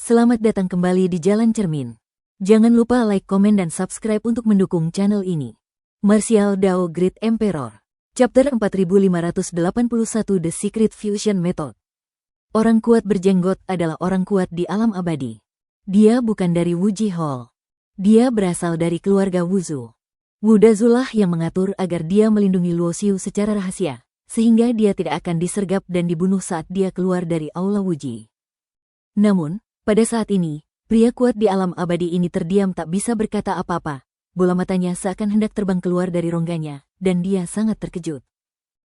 Selamat datang kembali di Jalan Cermin. Jangan lupa like, komen, dan subscribe untuk mendukung channel ini. Martial Dao Great Emperor Chapter 4581 The Secret Fusion Method. Orang kuat berjenggot adalah orang kuat di alam abadi. Dia bukan dari Wuji Hall. Dia berasal dari keluarga Wuzu. Wu Dazulah yang mengatur agar dia melindungi Luo Xiu secara rahasia, sehingga dia tidak akan disergap dan dibunuh saat dia keluar dari Aula Wuji. Namun, pada saat ini, pria kuat di alam abadi ini terdiam tak bisa berkata apa-apa. Bola matanya seakan hendak terbang keluar dari rongganya, dan dia sangat terkejut.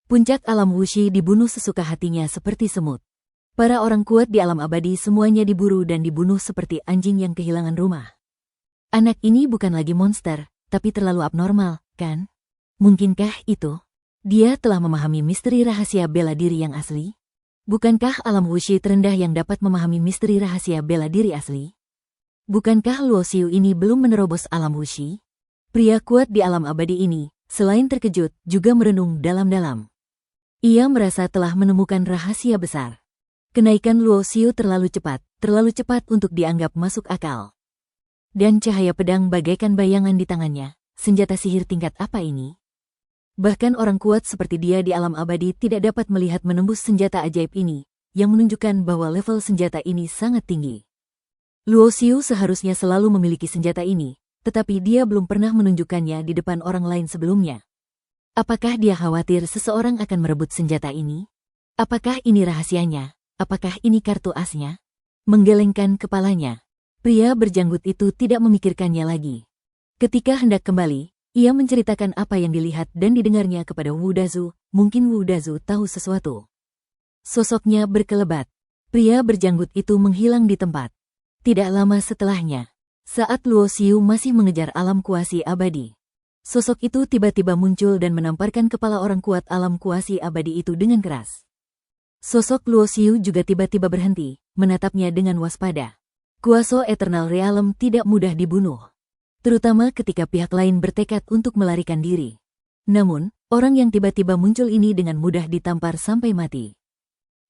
Puncak alam Wuxi dibunuh sesuka hatinya seperti semut. Para orang kuat di alam abadi semuanya diburu dan dibunuh seperti anjing yang kehilangan rumah. Anak ini bukan lagi monster, tapi terlalu abnormal, kan? Mungkinkah itu? Dia telah memahami misteri rahasia bela diri yang asli? Bukankah alam Wuxi terendah yang dapat memahami misteri rahasia bela diri asli? Bukankah Luo Xiu ini belum menerobos alam Wuxi? Pria kuat di alam abadi ini, selain terkejut, juga merenung dalam-dalam. Ia merasa telah menemukan rahasia besar. Kenaikan Luo Xiu terlalu cepat untuk dianggap masuk akal. Dan cahaya pedang bagaikan bayangan di tangannya. Senjata sihir tingkat apa ini? Bahkan orang kuat seperti dia di alam abadi tidak dapat melihat menembus senjata ajaib ini, yang menunjukkan bahwa level senjata ini sangat tinggi. Luo Xiu seharusnya selalu memiliki senjata ini, tetapi dia belum pernah menunjukkannya di depan orang lain sebelumnya. Apakah dia khawatir seseorang akan merebut senjata ini? Apakah ini rahasianya? Apakah ini kartu asnya? Menggelengkan kepalanya, pria berjanggut itu tidak memikirkannya lagi. Ketika hendak kembali, ia menceritakan apa yang dilihat dan didengarnya kepada Wu Dazu. Mungkin Wu Dazu tahu sesuatu. Sosoknya berkelebat. Pria berjanggut itu menghilang di tempat. Tidak lama setelahnya, saat Luo Xiu masih mengejar alam kuasi abadi, sosok itu tiba-tiba muncul dan menamparkan kepala orang kuat alam kuasi abadi itu dengan keras. Sosok Luo Xiu juga tiba-tiba berhenti, menatapnya dengan waspada. Kuasa Eternal Realm tidak mudah dibunuh, terutama ketika pihak lain bertekad untuk melarikan diri. Namun, orang yang tiba-tiba muncul ini dengan mudah ditampar sampai mati.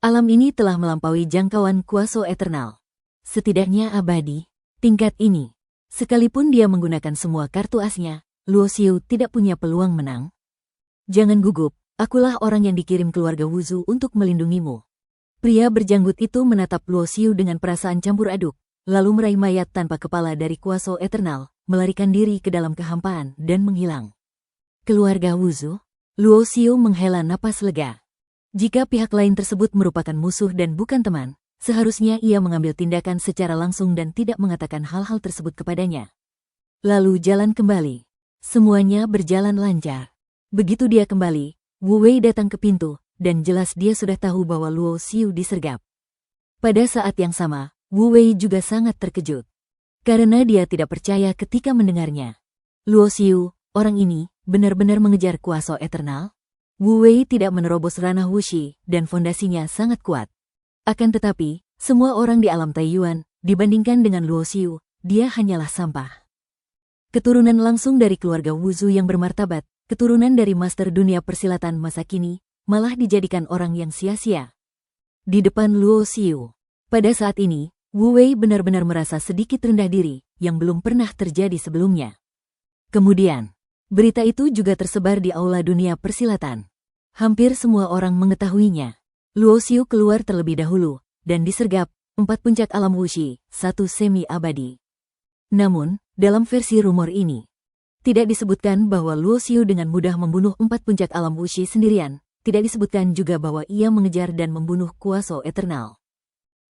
Alam ini telah melampaui jangkauan kuasa Eternal. Setidaknya abadi, tingkat ini. Sekalipun dia menggunakan semua kartu asnya, Luo Xiu tidak punya peluang menang. Jangan gugup, akulah orang yang dikirim keluarga Wuzu untuk melindungimu. Pria berjanggut itu menatap Luo Xiu dengan perasaan campur aduk, lalu meraih mayat tanpa kepala dari kuasa Eternal, melarikan diri ke dalam kehampaan dan menghilang. Keluarga Wuzu? Luo Xiu menghela napas lega. Jika pihak lain tersebut merupakan musuh dan bukan teman, seharusnya ia mengambil tindakan secara langsung dan tidak mengatakan hal-hal tersebut kepadanya. Lalu jalan kembali. Semuanya berjalan lancar. Begitu dia kembali, Wu Wei datang ke pintu, dan jelas dia sudah tahu bahwa Luo Xiu disergap. Pada saat yang sama, Wu Wei juga sangat terkejut. Karena dia tidak percaya ketika mendengarnya. Luo Xiu, orang ini, benar-benar mengejar kuasa Eternal? Wu Wei tidak menerobos ranah Wuxi, dan fondasinya sangat kuat. Akan tetapi, semua orang di alam Taiyuan, dibandingkan dengan Luo Xiu, dia hanyalah sampah. Keturunan langsung dari keluarga Wuzu yang bermartabat, keturunan dari master dunia persilatan masa kini, malah dijadikan orang yang sia-sia. Di depan Luo Xiu, pada saat ini, Wu Wei benar-benar merasa sedikit rendah diri, yang belum pernah terjadi sebelumnya. Kemudian, berita itu juga tersebar di aula dunia persilatan. Hampir semua orang mengetahuinya. Luo Xiu keluar terlebih dahulu, dan disergap, 4 puncak alam Wuxi, 1 semi-abadi. Namun, dalam versi rumor ini, tidak disebutkan bahwa Luo Xiu dengan mudah membunuh 4 puncak alam Wuxi sendirian, tidak disebutkan juga bahwa ia mengejar dan membunuh kuasa Eternal.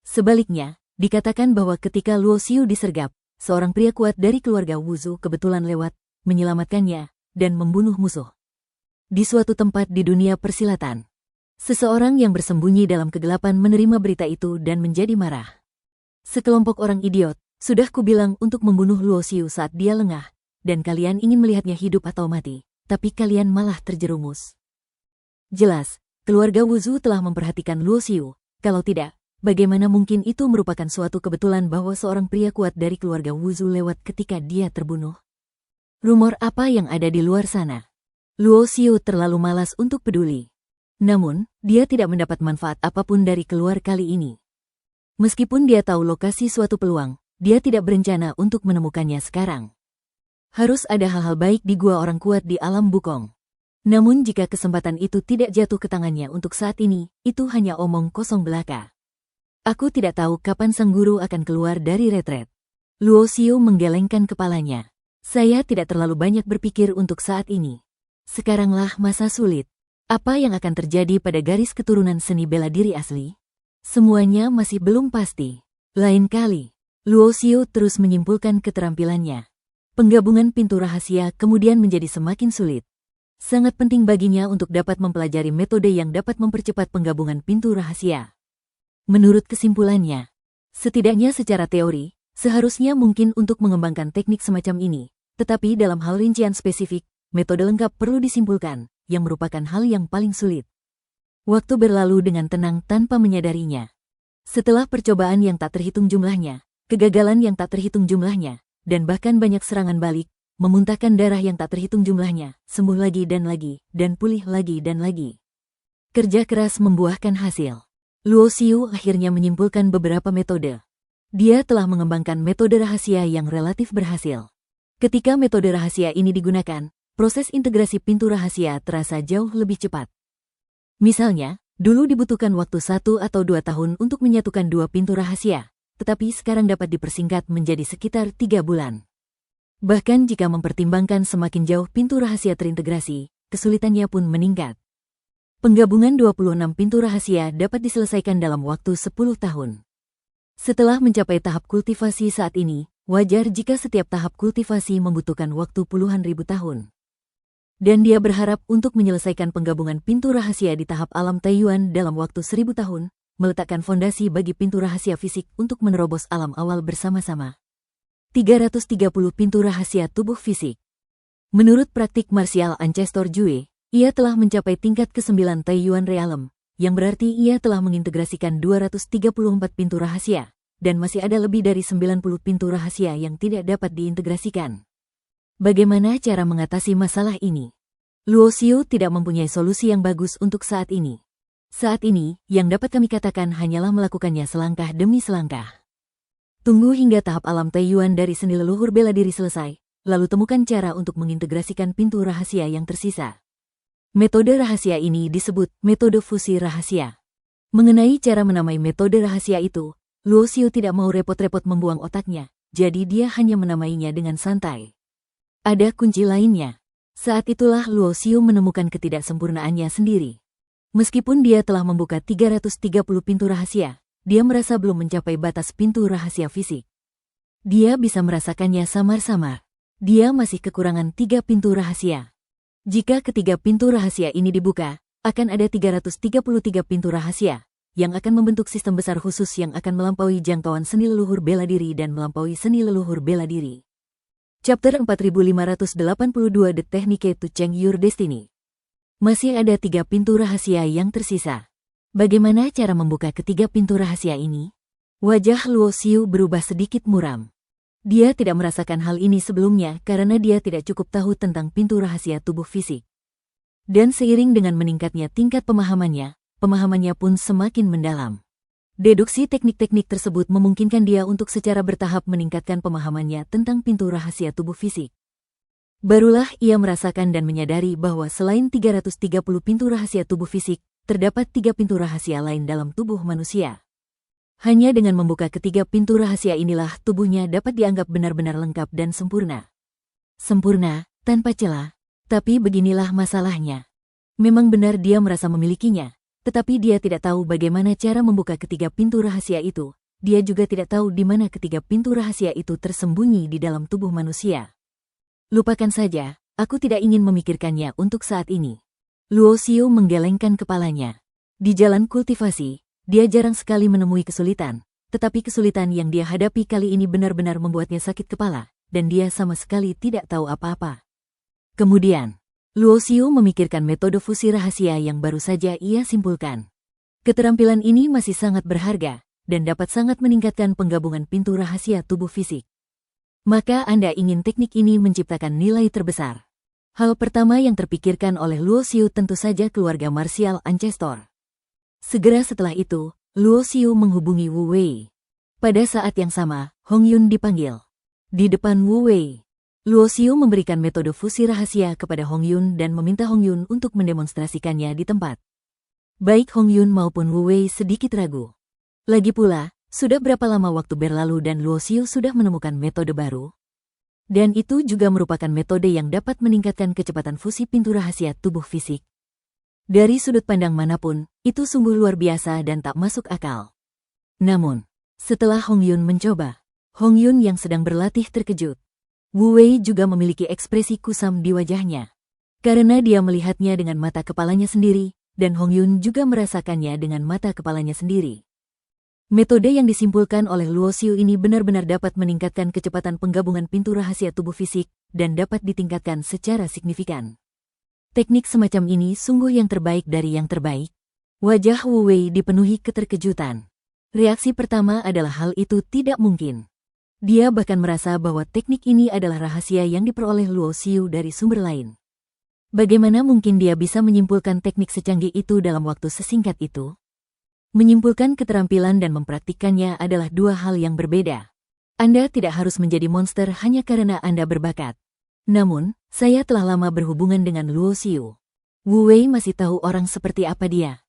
Sebaliknya, dikatakan bahwa ketika Luo Xiu disergap, seorang pria kuat dari keluarga Wuzu kebetulan lewat, menyelamatkannya, dan membunuh musuh. Di suatu tempat di dunia persilatan, seseorang yang bersembunyi dalam kegelapan menerima berita itu dan menjadi marah. Sekelompok orang idiot, sudah kubilang untuk membunuh Luo Xiu saat dia lengah, dan kalian ingin melihatnya hidup atau mati, tapi kalian malah terjerumus. Jelas, keluarga Wuzu telah memperhatikan Luo Xiu, kalau tidak, bagaimana mungkin itu merupakan suatu kebetulan bahwa seorang pria kuat dari keluarga Wuzu lewat ketika dia terbunuh? Rumor apa yang ada di luar sana? Luo Xiu terlalu malas untuk peduli. Namun, dia tidak mendapat manfaat apapun dari keluar kali ini. Meskipun dia tahu lokasi suatu peluang, dia tidak berencana untuk menemukannya sekarang. Harus ada hal-hal baik di gua orang kuat di alam Bukong. Namun jika kesempatan itu tidak jatuh ke tangannya untuk saat ini, itu hanya omong kosong belaka. Aku tidak tahu kapan sang guru akan keluar dari retret. Luo Xiu menggelengkan kepalanya. Saya tidak terlalu banyak berpikir untuk saat ini. Sekaranglah masa sulit. Apa yang akan terjadi pada garis keturunan seni bela diri asli? Semuanya masih belum pasti. Lain kali, Luo Xiu terus menyimpulkan keterampilannya. Penggabungan pintu rahasia kemudian menjadi semakin sulit. Sangat penting baginya untuk dapat mempelajari metode yang dapat mempercepat penggabungan pintu rahasia. Menurut kesimpulannya, setidaknya secara teori, seharusnya mungkin untuk mengembangkan teknik semacam ini, tetapi dalam hal rincian spesifik, metode lengkap perlu disimpulkan, yang merupakan hal yang paling sulit. Waktu berlalu dengan tenang tanpa menyadarinya. Setelah percobaan yang tak terhitung jumlahnya, kegagalan yang tak terhitung jumlahnya, dan bahkan banyak serangan balik, memuntahkan darah yang tak terhitung jumlahnya, sembuh lagi, dan pulih lagi dan lagi. Kerja keras membuahkan hasil. Luo Xiu akhirnya menyimpulkan beberapa metode. Dia telah mengembangkan metode rahasia yang relatif berhasil. Ketika metode rahasia ini digunakan, proses integrasi pintu rahasia terasa jauh lebih cepat. Misalnya, dulu dibutuhkan waktu 1 atau 2 tahun untuk menyatukan 2 pintu rahasia, tetapi sekarang dapat dipersingkat menjadi sekitar 3 bulan. Bahkan jika mempertimbangkan semakin jauh pintu rahasia terintegrasi, kesulitannya pun meningkat. Penggabungan 26 pintu rahasia dapat diselesaikan dalam waktu 10 tahun. Setelah mencapai tahap kultivasi saat ini, wajar jika setiap tahap kultivasi membutuhkan waktu puluhan ribu tahun. Dan dia berharap untuk menyelesaikan penggabungan pintu rahasia di tahap alam Taiyuan dalam waktu 1000 tahun, meletakkan fondasi bagi pintu rahasia fisik untuk menerobos alam awal bersama-sama. 330 pintu rahasia tubuh fisik. Menurut praktik martial Ancestor Jue, ia telah mencapai tingkat ke-9 Taiyuan Realm, yang berarti ia telah mengintegrasikan 234 pintu rahasia, dan masih ada lebih dari 90 pintu rahasia yang tidak dapat diintegrasikan. Bagaimana cara mengatasi masalah ini? Luo Xiu tidak mempunyai solusi yang bagus untuk saat ini. Saat ini, yang dapat kami katakan hanyalah melakukannya selangkah demi selangkah. Tunggu hingga tahap alam Taiyuan dari seni leluhur bela diri selesai, lalu temukan cara untuk mengintegrasikan pintu rahasia yang tersisa. Metode rahasia ini disebut metode fusi rahasia. Mengenai cara menamai metode rahasia itu, Luo Xiu tidak mau repot-repot membuang otaknya, jadi dia hanya menamainya dengan santai. Ada kunci lainnya. Saat itulah Luo Xiu menemukan ketidaksempurnaannya sendiri. Meskipun dia telah membuka 330 pintu rahasia, dia merasa belum mencapai batas pintu rahasia fisik. Dia bisa merasakannya samar-samar. Dia masih kekurangan 3 pintu rahasia. Jika ketiga pintu rahasia ini dibuka, akan ada 333 pintu rahasia, yang akan membentuk sistem besar khusus yang akan melampaui jangkauan seni leluhur bela diri dan melampaui seni leluhur bela diri. Chapter 4582 The Technique to Change Your Destiny. Masih ada 3 pintu rahasia yang tersisa. Bagaimana cara membuka ketiga pintu rahasia ini? Wajah Luo Xiu berubah sedikit muram. Dia tidak merasakan hal ini sebelumnya karena dia tidak cukup tahu tentang pintu rahasia tubuh fisik. Dan seiring dengan meningkatnya tingkat pemahamannya pun semakin mendalam. Deduksi teknik-teknik tersebut memungkinkan dia untuk secara bertahap meningkatkan pemahamannya tentang pintu rahasia tubuh fisik. Barulah ia merasakan dan menyadari bahwa selain 330 pintu rahasia tubuh fisik, terdapat 3 pintu rahasia lain dalam tubuh manusia. Hanya dengan membuka ketiga pintu rahasia inilah tubuhnya dapat dianggap benar-benar lengkap dan sempurna. Sempurna, tanpa celah. Tapi beginilah masalahnya. Memang benar dia merasa memilikinya, tetapi dia tidak tahu bagaimana cara membuka ketiga pintu rahasia itu. Dia juga tidak tahu di mana ketiga pintu rahasia itu tersembunyi di dalam tubuh manusia. Lupakan saja, aku tidak ingin memikirkannya untuk saat ini. Luo Xiu menggelengkan kepalanya. Di jalan kultivasi, dia jarang sekali menemui kesulitan, tetapi kesulitan yang dia hadapi kali ini benar-benar membuatnya sakit kepala, dan dia sama sekali tidak tahu apa-apa. Kemudian, Luo Xiu memikirkan metode fusi rahasia yang baru saja ia simpulkan. Keterampilan ini masih sangat berharga, dan dapat sangat meningkatkan penggabungan pintu rahasia tubuh fisik. Maka Anda ingin teknik ini menciptakan nilai terbesar. Hal pertama yang terpikirkan oleh Luo Xiu tentu saja keluarga martial Ancestor. Segera setelah itu, Luo Xiu menghubungi Wu Wei. Pada saat yang sama, Hong Yun dipanggil. Di depan Wu Wei, Luo Xiu memberikan metode fusi rahasia kepada Hong Yun dan meminta Hong Yun untuk mendemonstrasikannya di tempat. Baik Hong Yun maupun Wu Wei sedikit ragu. Lagi pula, sudah berapa lama waktu berlalu dan Luo Xiu sudah menemukan metode baru? Dan itu juga merupakan metode yang dapat meningkatkan kecepatan fusi pintu rahasia tubuh fisik. Dari sudut pandang manapun, itu sungguh luar biasa dan tak masuk akal. Namun, setelah Hong Yun mencoba, Hong Yun yang sedang berlatih terkejut. Wu Wei juga memiliki ekspresi kusam di wajahnya. Karena dia melihatnya dengan mata kepalanya sendiri, dan Hong Yun juga merasakannya dengan mata kepalanya sendiri. Metode yang disimpulkan oleh Luo Xiu ini benar-benar dapat meningkatkan kecepatan penggabungan pintu rahasia tubuh fisik dan dapat ditingkatkan secara signifikan. Teknik semacam ini sungguh yang terbaik dari yang terbaik. Wajah Wu Wei dipenuhi keterkejutan. Reaksi pertama adalah hal itu tidak mungkin. Dia bahkan merasa bahwa teknik ini adalah rahasia yang diperoleh Luo Xiu dari sumber lain. Bagaimana mungkin dia bisa menyimpulkan teknik secanggih itu dalam waktu sesingkat itu? Menyimpulkan keterampilan dan mempraktikkannya adalah dua hal yang berbeda. Anda tidak harus menjadi monster hanya karena Anda berbakat. Namun, saya telah lama berhubungan dengan Luo Xiu. Wu Wei masih tahu orang seperti apa dia.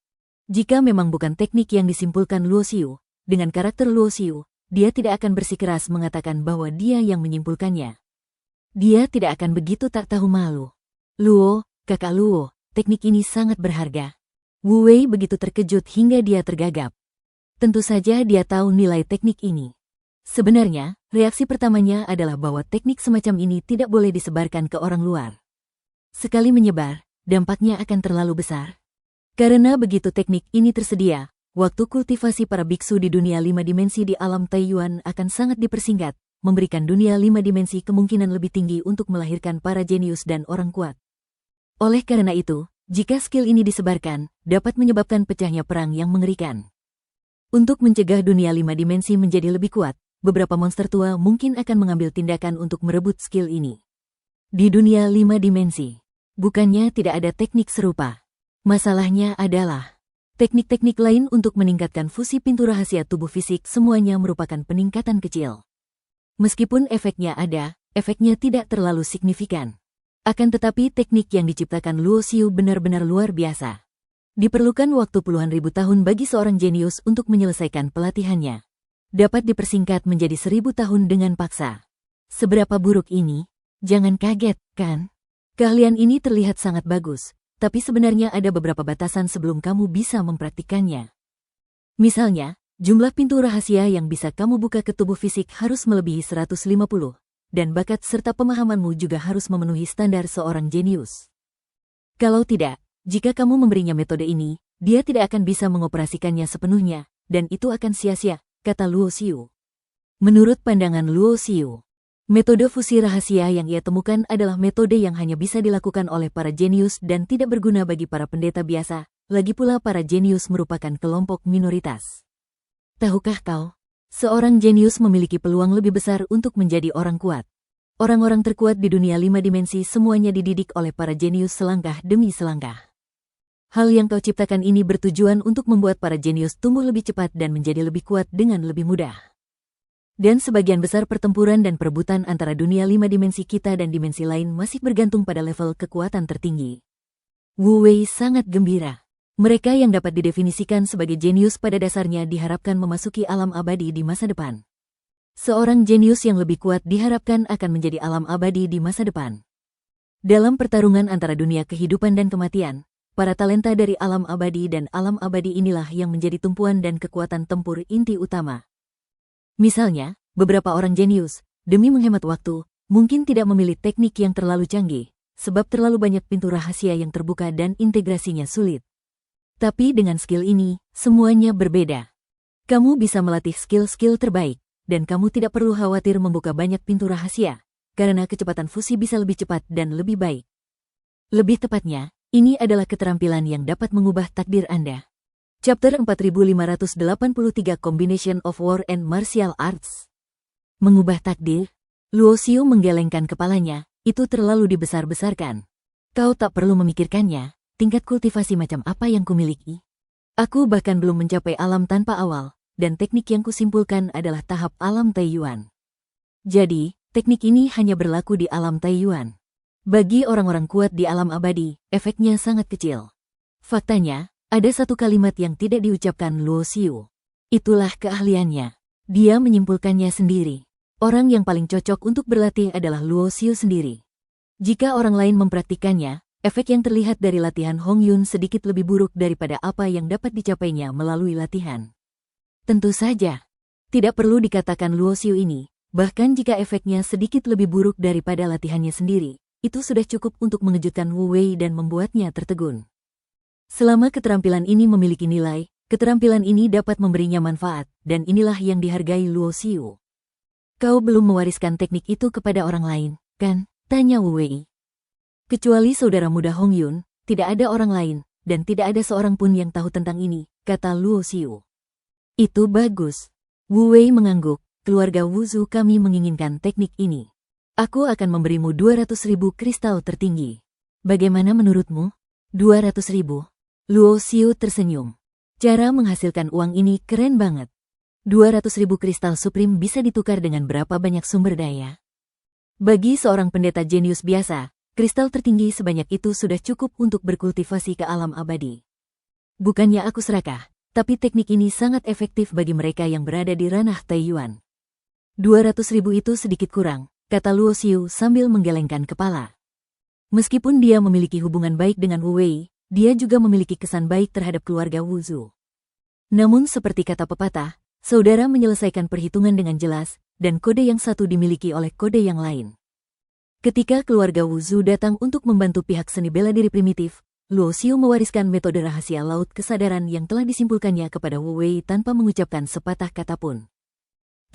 Jika memang bukan teknik yang disimpulkan Luo Xiu, dengan karakter Luo Xiu, dia tidak akan bersikeras mengatakan bahwa dia yang menyimpulkannya. Dia tidak akan begitu tak tahu malu. Luo, kakak Luo, teknik ini sangat berharga. Wu Wei begitu terkejut hingga dia tergagap. Tentu saja dia tahu nilai teknik ini. Sebenarnya, reaksi pertamanya adalah bahwa teknik semacam ini tidak boleh disebarkan ke orang luar. Sekali menyebar, dampaknya akan terlalu besar. Karena begitu teknik ini tersedia, waktu kultivasi para biksu di dunia 5 dimensi di alam Taiyuan akan sangat dipersingkat, memberikan dunia 5 dimensi kemungkinan lebih tinggi untuk melahirkan para jenius dan orang kuat. Oleh karena itu, jika skill ini disebarkan, dapat menyebabkan pecahnya perang yang mengerikan. Untuk mencegah dunia 5 dimensi menjadi lebih kuat, beberapa monster tua mungkin akan mengambil tindakan untuk merebut skill ini. Di dunia 5 dimensi, bukannya tidak ada teknik serupa. Masalahnya adalah, teknik-teknik lain untuk meningkatkan fusi pintu rahasia tubuh fisik semuanya merupakan peningkatan kecil. Meskipun efeknya ada, efeknya tidak terlalu signifikan. Akan tetapi teknik yang diciptakan Luo Xiu benar-benar luar biasa. Diperlukan waktu puluhan ribu tahun bagi seorang jenius untuk menyelesaikan pelatihannya. Dapat dipersingkat menjadi 1000 tahun dengan paksa. Seberapa buruk ini? Jangan kaget, kan? Keahlian ini terlihat sangat bagus, tapi sebenarnya ada beberapa batasan sebelum kamu bisa mempraktikkannya. Misalnya, jumlah pintu rahasia yang bisa kamu buka ke tubuh fisik harus melebihi 150, dan bakat serta pemahamanmu juga harus memenuhi standar seorang jenius. Kalau tidak, jika kamu memberinya metode ini, dia tidak akan bisa mengoperasikannya sepenuhnya, dan itu akan sia-sia, kata Luo Xiu. Menurut pandangan Luo Xiu, metode fusi rahasia yang ia temukan adalah metode yang hanya bisa dilakukan oleh para jenius dan tidak berguna bagi para pendeta biasa, lagi pula para jenius merupakan kelompok minoritas. Tahukah kau, seorang jenius memiliki peluang lebih besar untuk menjadi orang kuat. Orang-orang terkuat di dunia 5 dimensi semuanya dididik oleh para jenius selangkah demi selangkah. Hal yang kau ciptakan ini bertujuan untuk membuat para jenius tumbuh lebih cepat dan menjadi lebih kuat dengan lebih mudah. Dan sebagian besar pertempuran dan perebutan antara dunia 5 dimensi kita dan dimensi lain masih bergantung pada level kekuatan tertinggi. Wu Wei sangat gembira. Mereka yang dapat didefinisikan sebagai jenius pada dasarnya diharapkan memasuki alam abadi di masa depan. Seorang jenius yang lebih kuat diharapkan akan menjadi alam abadi di masa depan. Dalam pertarungan antara dunia kehidupan dan kematian, para talenta dari alam abadi dan alam abadi inilah yang menjadi tumpuan dan kekuatan tempur inti utama. Misalnya, beberapa orang jenius, demi menghemat waktu, mungkin tidak memilih teknik yang terlalu canggih, sebab terlalu banyak pintu rahasia yang terbuka dan integrasinya sulit. Tapi dengan skill ini, semuanya berbeda. Kamu bisa melatih skill-skill terbaik, dan kamu tidak perlu khawatir membuka banyak pintu rahasia, karena kecepatan fusi bisa lebih cepat dan lebih baik. Lebih tepatnya, ini adalah keterampilan yang dapat mengubah takdir Anda. Chapter 4583 Combination of War and Martial Arts. Mengubah takdir? Luo Xiu menggelengkan kepalanya, itu terlalu dibesar-besarkan. Kau tak perlu memikirkannya, tingkat kultivasi macam apa yang kumiliki. Aku bahkan belum mencapai alam tanpa awal, dan teknik yang kusimpulkan adalah tahap alam Taiyuan. Jadi, teknik ini hanya berlaku di alam Taiyuan. Bagi orang-orang kuat di alam abadi, efeknya sangat kecil. Faktanya, ada satu kalimat yang tidak diucapkan Luo Xiu. Itulah keahliannya. Dia menyimpulkannya sendiri. Orang yang paling cocok untuk berlatih adalah Luo Xiu sendiri. Jika orang lain mempraktikannya, efek yang terlihat dari latihan Hong Yun sedikit lebih buruk daripada apa yang dapat dicapainya melalui latihan. Tentu saja, tidak perlu dikatakan Luo Xiu ini, bahkan jika efeknya sedikit lebih buruk daripada latihannya sendiri, itu sudah cukup untuk mengejutkan Wu Wei dan membuatnya tertegun. Selama keterampilan ini memiliki nilai, keterampilan ini dapat memberinya manfaat, dan inilah yang dihargai Luo Xiu. Kau belum mewariskan teknik itu kepada orang lain, kan? Tanya Wu Wei. Kecuali saudara muda Hong Yun, tidak ada orang lain, dan tidak ada seorang pun yang tahu tentang ini, kata Luo Xiu. Itu bagus. Wu Wei mengangguk, keluarga Wuzu kami menginginkan teknik ini. Aku akan memberimu 200.000 kristal tertinggi. Bagaimana menurutmu? 200.000? Luo Xiu tersenyum. Cara menghasilkan uang ini keren banget. 200.000 kristal supreme bisa ditukar dengan berapa banyak sumber daya? Bagi seorang pendeta jenius biasa, kristal tertinggi sebanyak itu sudah cukup untuk berkultivasi ke alam abadi. Bukannya aku serakah, tapi teknik ini sangat efektif bagi mereka yang berada di ranah Taiyuan. 200.000 itu sedikit kurang, kata Luo Xiu sambil menggelengkan kepala. Meskipun dia memiliki hubungan baik dengan Wu Wei, dia juga memiliki kesan baik terhadap keluarga Wuzu. Namun seperti kata pepatah, saudara menyelesaikan perhitungan dengan jelas, dan kode yang satu dimiliki oleh kode yang lain. Ketika keluarga Wuzu datang untuk membantu pihak seni bela diri primitif, Luo Xiu mewariskan metode rahasia laut kesadaran yang telah disimpulkannya kepada Wu Wei tanpa mengucapkan sepatah kata pun.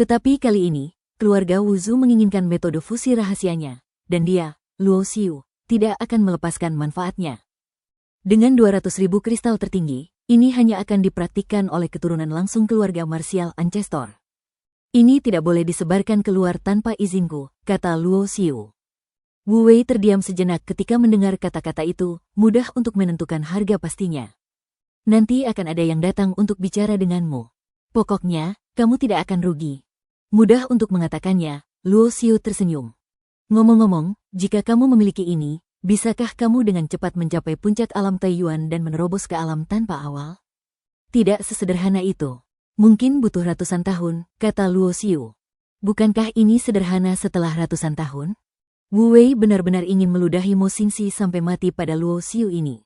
Tetapi kali ini, keluarga Wuzu menginginkan metode fusi rahasianya, dan dia, Luo Xiu, tidak akan melepaskan manfaatnya. Dengan 200.000 kristal tertinggi, ini hanya akan dipraktikkan oleh keturunan langsung keluarga marsial Ancestor. Ini tidak boleh disebarkan keluar tanpa izinku, kata Luo Xiu. Wu Wei terdiam sejenak ketika mendengar kata-kata itu, mudah untuk menentukan harga pastinya. Nanti akan ada yang datang untuk bicara denganmu. Pokoknya, kamu tidak akan rugi. Mudah untuk mengatakannya, Luo Xiu tersenyum. Ngomong-ngomong, jika kamu memiliki ini, bisakah kamu dengan cepat mencapai puncak alam Taiyuan dan menerobos ke alam tanpa awal? Tidak sesederhana itu. Mungkin butuh ratusan tahun, kata Luo Xiu. Bukankah ini sederhana setelah ratusan tahun? Wu Wei benar-benar ingin meludahi Mo Xingxi sampai mati pada Luo Xiu ini.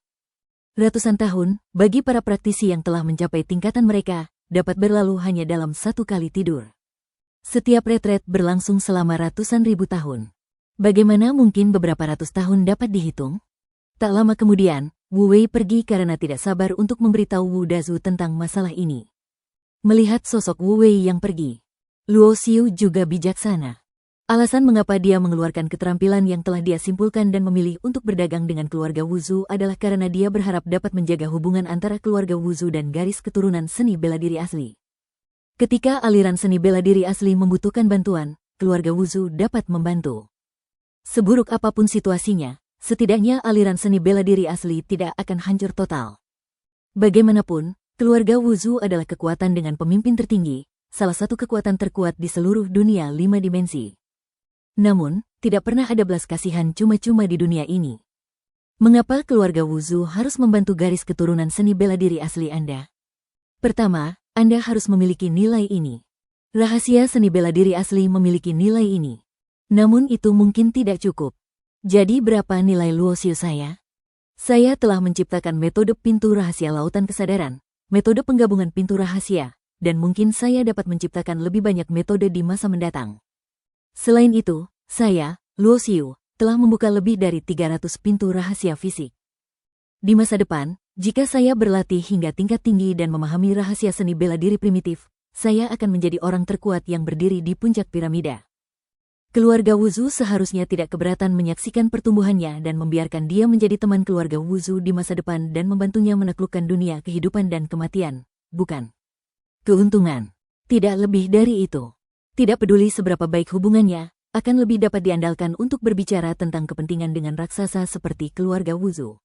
Ratusan tahun, bagi para praktisi yang telah mencapai tingkatan mereka, dapat berlalu hanya dalam satu kali tidur. Setiap retret berlangsung selama ratusan ribu tahun. Bagaimana mungkin beberapa ratus tahun dapat dihitung? Tak lama kemudian, Wu Wei pergi karena tidak sabar untuk memberitahu Wu Dazu tentang masalah ini. Melihat sosok Wu Wei yang pergi, Luo Xiu juga bijaksana. Alasan mengapa dia mengeluarkan keterampilan yang telah dia simpulkan dan memilih untuk berdagang dengan keluarga Wuzu adalah karena dia berharap dapat menjaga hubungan antara keluarga Wuzu dan garis keturunan seni bela diri asli. Ketika aliran seni bela diri asli membutuhkan bantuan, keluarga Wuzu dapat membantu. Seburuk apapun situasinya, setidaknya aliran seni bela diri asli tidak akan hancur total. Bagaimanapun, keluarga Wuzu adalah kekuatan dengan pemimpin tertinggi, salah satu kekuatan terkuat di seluruh dunia 5 dimensi. Namun, tidak pernah ada belas kasihan cuma-cuma di dunia ini. Mengapa keluarga Wuzu harus membantu garis keturunan seni bela diri asli Anda? Pertama, Anda harus memiliki nilai ini. Rahasia seni bela diri asli memiliki nilai ini. Namun itu mungkin tidak cukup. Jadi berapa nilai Luo Xiu saya? Saya telah menciptakan metode pintu rahasia lautan kesadaran, metode penggabungan pintu rahasia, dan mungkin saya dapat menciptakan lebih banyak metode di masa mendatang. Selain itu, saya, Luo Xiu, telah membuka lebih dari 300 pintu rahasia fisik. Di masa depan, jika saya berlatih hingga tingkat tinggi dan memahami rahasia seni bela diri primitif, saya akan menjadi orang terkuat yang berdiri di puncak piramida. Keluarga Wuzu seharusnya tidak keberatan menyaksikan pertumbuhannya dan membiarkan dia menjadi teman keluarga Wuzu di masa depan dan membantunya menaklukkan dunia kehidupan dan kematian, bukan keuntungan. Tidak lebih dari itu. Tidak peduli seberapa baik hubungannya, akan lebih dapat diandalkan untuk berbicara tentang kepentingan dengan raksasa seperti keluarga Wuzu.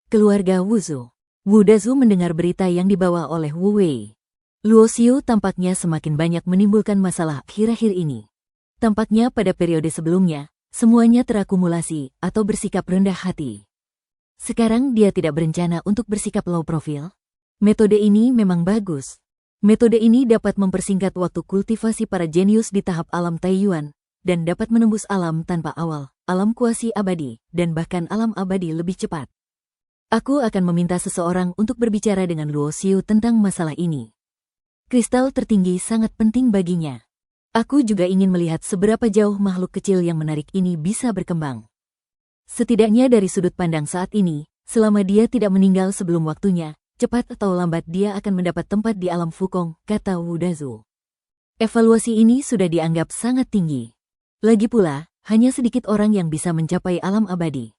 Keluarga Wuzu. Wu Dazu mendengar berita yang dibawa oleh Wu Wei. Luo Xiu tampaknya semakin banyak menimbulkan masalah akhir-akhir ini. Tampaknya pada periode sebelumnya, semuanya terakumulasi atau bersikap rendah hati. Sekarang dia tidak berencana untuk bersikap low profile. Metode ini memang bagus. Metode ini dapat mempersingkat waktu kultivasi para jenius di tahap alam Taiyuan, dan dapat menembus alam tanpa awal, alam kuasi abadi, dan bahkan alam abadi lebih cepat. Aku akan meminta seseorang untuk berbicara dengan Luo Xiu tentang masalah ini. Kristal tertinggi sangat penting baginya. Aku juga ingin melihat seberapa jauh makhluk kecil yang menarik ini bisa berkembang. Setidaknya dari sudut pandang saat ini, selama dia tidak meninggal sebelum waktunya, cepat atau lambat dia akan mendapat tempat di alam Fukong, kata Wu Dazu. Evaluasi ini sudah dianggap sangat tinggi. Lagi pula, hanya sedikit orang yang bisa mencapai alam abadi.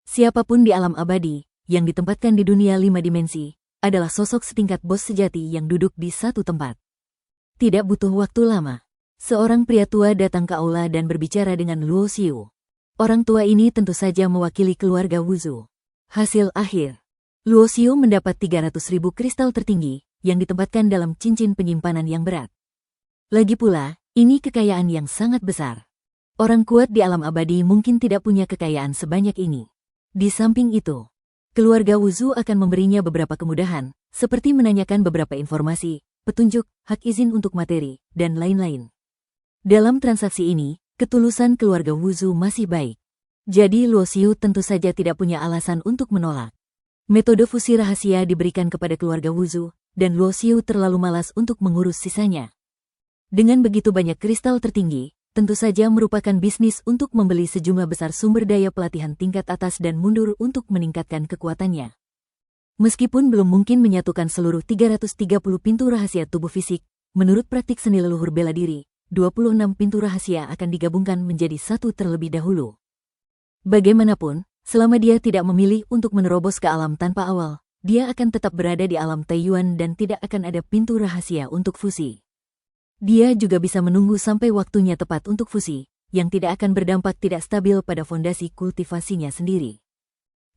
Siapapun di alam abadi, yang ditempatkan di dunia 5 dimensi, adalah sosok setingkat bos sejati yang duduk di satu tempat. Tidak butuh waktu lama. Seorang pria tua datang ke aula dan berbicara dengan Luo Xiu. Orang tua ini tentu saja mewakili keluarga Wuzu. Hasil akhir. Luo Xiu mendapat 300.000 kristal tertinggi, yang ditempatkan dalam cincin penyimpanan yang berat. Lagi pula, ini kekayaan yang sangat besar. Orang kuat di alam abadi mungkin tidak punya kekayaan sebanyak ini. Di samping itu, keluarga Wuzu akan memberinya beberapa kemudahan, seperti menanyakan beberapa informasi, petunjuk, hak izin untuk materi, dan lain-lain. Dalam transaksi ini, ketulusan keluarga Wuzu masih baik. Jadi Luo Xiu tentu saja tidak punya alasan untuk menolak. Metode fusi rahasia diberikan kepada keluarga Wuzu, dan Luo Xiu terlalu malas untuk mengurus sisanya. Dengan begitu banyak kristal tertinggi, tentu saja merupakan bisnis untuk membeli sejumlah besar sumber daya pelatihan tingkat atas dan mundur untuk meningkatkan kekuatannya. Meskipun belum mungkin menyatukan seluruh 330 pintu rahasia tubuh fisik, menurut praktik seni leluhur bela diri, 26 pintu rahasia akan digabungkan menjadi satu terlebih dahulu. Bagaimanapun, selama dia tidak memilih untuk menerobos ke alam tanpa awal, dia akan tetap berada di alam Taiyuan dan tidak akan ada pintu rahasia untuk fusi. Dia juga bisa menunggu sampai waktunya tepat untuk fusi, yang tidak akan berdampak tidak stabil pada fondasi kultivasinya sendiri.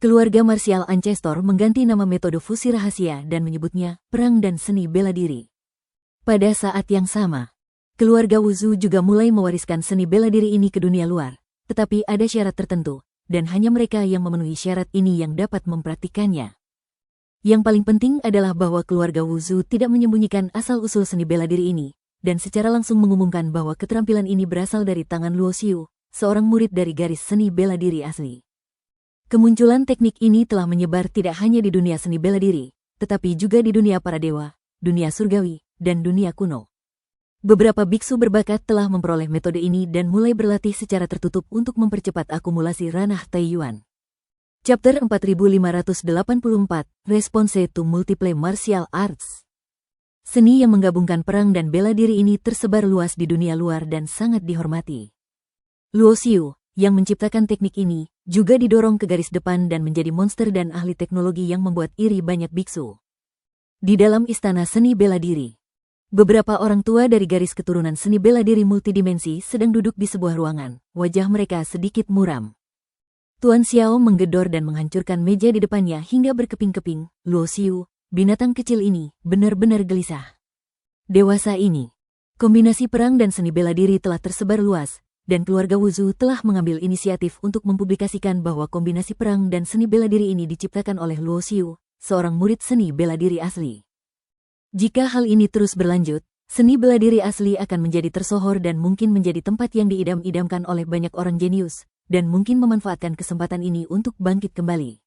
Keluarga marsial Ancestor mengganti nama metode fusi rahasia dan menyebutnya perang dan seni bela diri. Pada saat yang sama, keluarga Wuzu juga mulai mewariskan seni bela diri ini ke dunia luar, tetapi ada syarat tertentu, dan hanya mereka yang memenuhi syarat ini yang dapat mempraktikannya. Yang paling penting adalah bahwa keluarga Wuzu tidak menyembunyikan asal-usul seni bela diri ini, dan secara langsung mengumumkan bahwa keterampilan ini berasal dari tangan Luo Xiu, seorang murid dari garis seni bela diri asli. Kemunculan teknik ini telah menyebar tidak hanya di dunia seni bela diri, tetapi juga di dunia para dewa, dunia surgawi, dan dunia kuno. Beberapa biksu berbakat telah memperoleh metode ini dan mulai berlatih secara tertutup untuk mempercepat akumulasi ranah Taiyuan. Chapter 4584, Response to Multiple Martial Arts. Seni yang menggabungkan perang dan bela diri ini tersebar luas di dunia luar dan sangat dihormati. Luo Xiu, yang menciptakan teknik ini, juga didorong ke garis depan dan menjadi monster dan ahli teknologi yang membuat iri banyak biksu. Di dalam istana seni bela diri, beberapa orang tua dari garis keturunan seni bela diri multidimensi sedang duduk di sebuah ruangan, wajah mereka sedikit muram. Tuan Xiao menggedor dan menghancurkan meja di depannya hingga berkeping-keping. Luo Xiu, binatang kecil ini, benar-benar gelisah. Dewasa ini, kombinasi perang dan seni bela diri telah tersebar luas, dan keluarga Wuzu telah mengambil inisiatif untuk mempublikasikan bahwa kombinasi perang dan seni bela diri ini diciptakan oleh Luo Xiu, seorang murid seni bela diri asli. Jika hal ini terus berlanjut, seni bela diri asli akan menjadi tersohor dan mungkin menjadi tempat yang diidam-idamkan oleh banyak orang jenius, dan mungkin memanfaatkan kesempatan ini untuk bangkit kembali.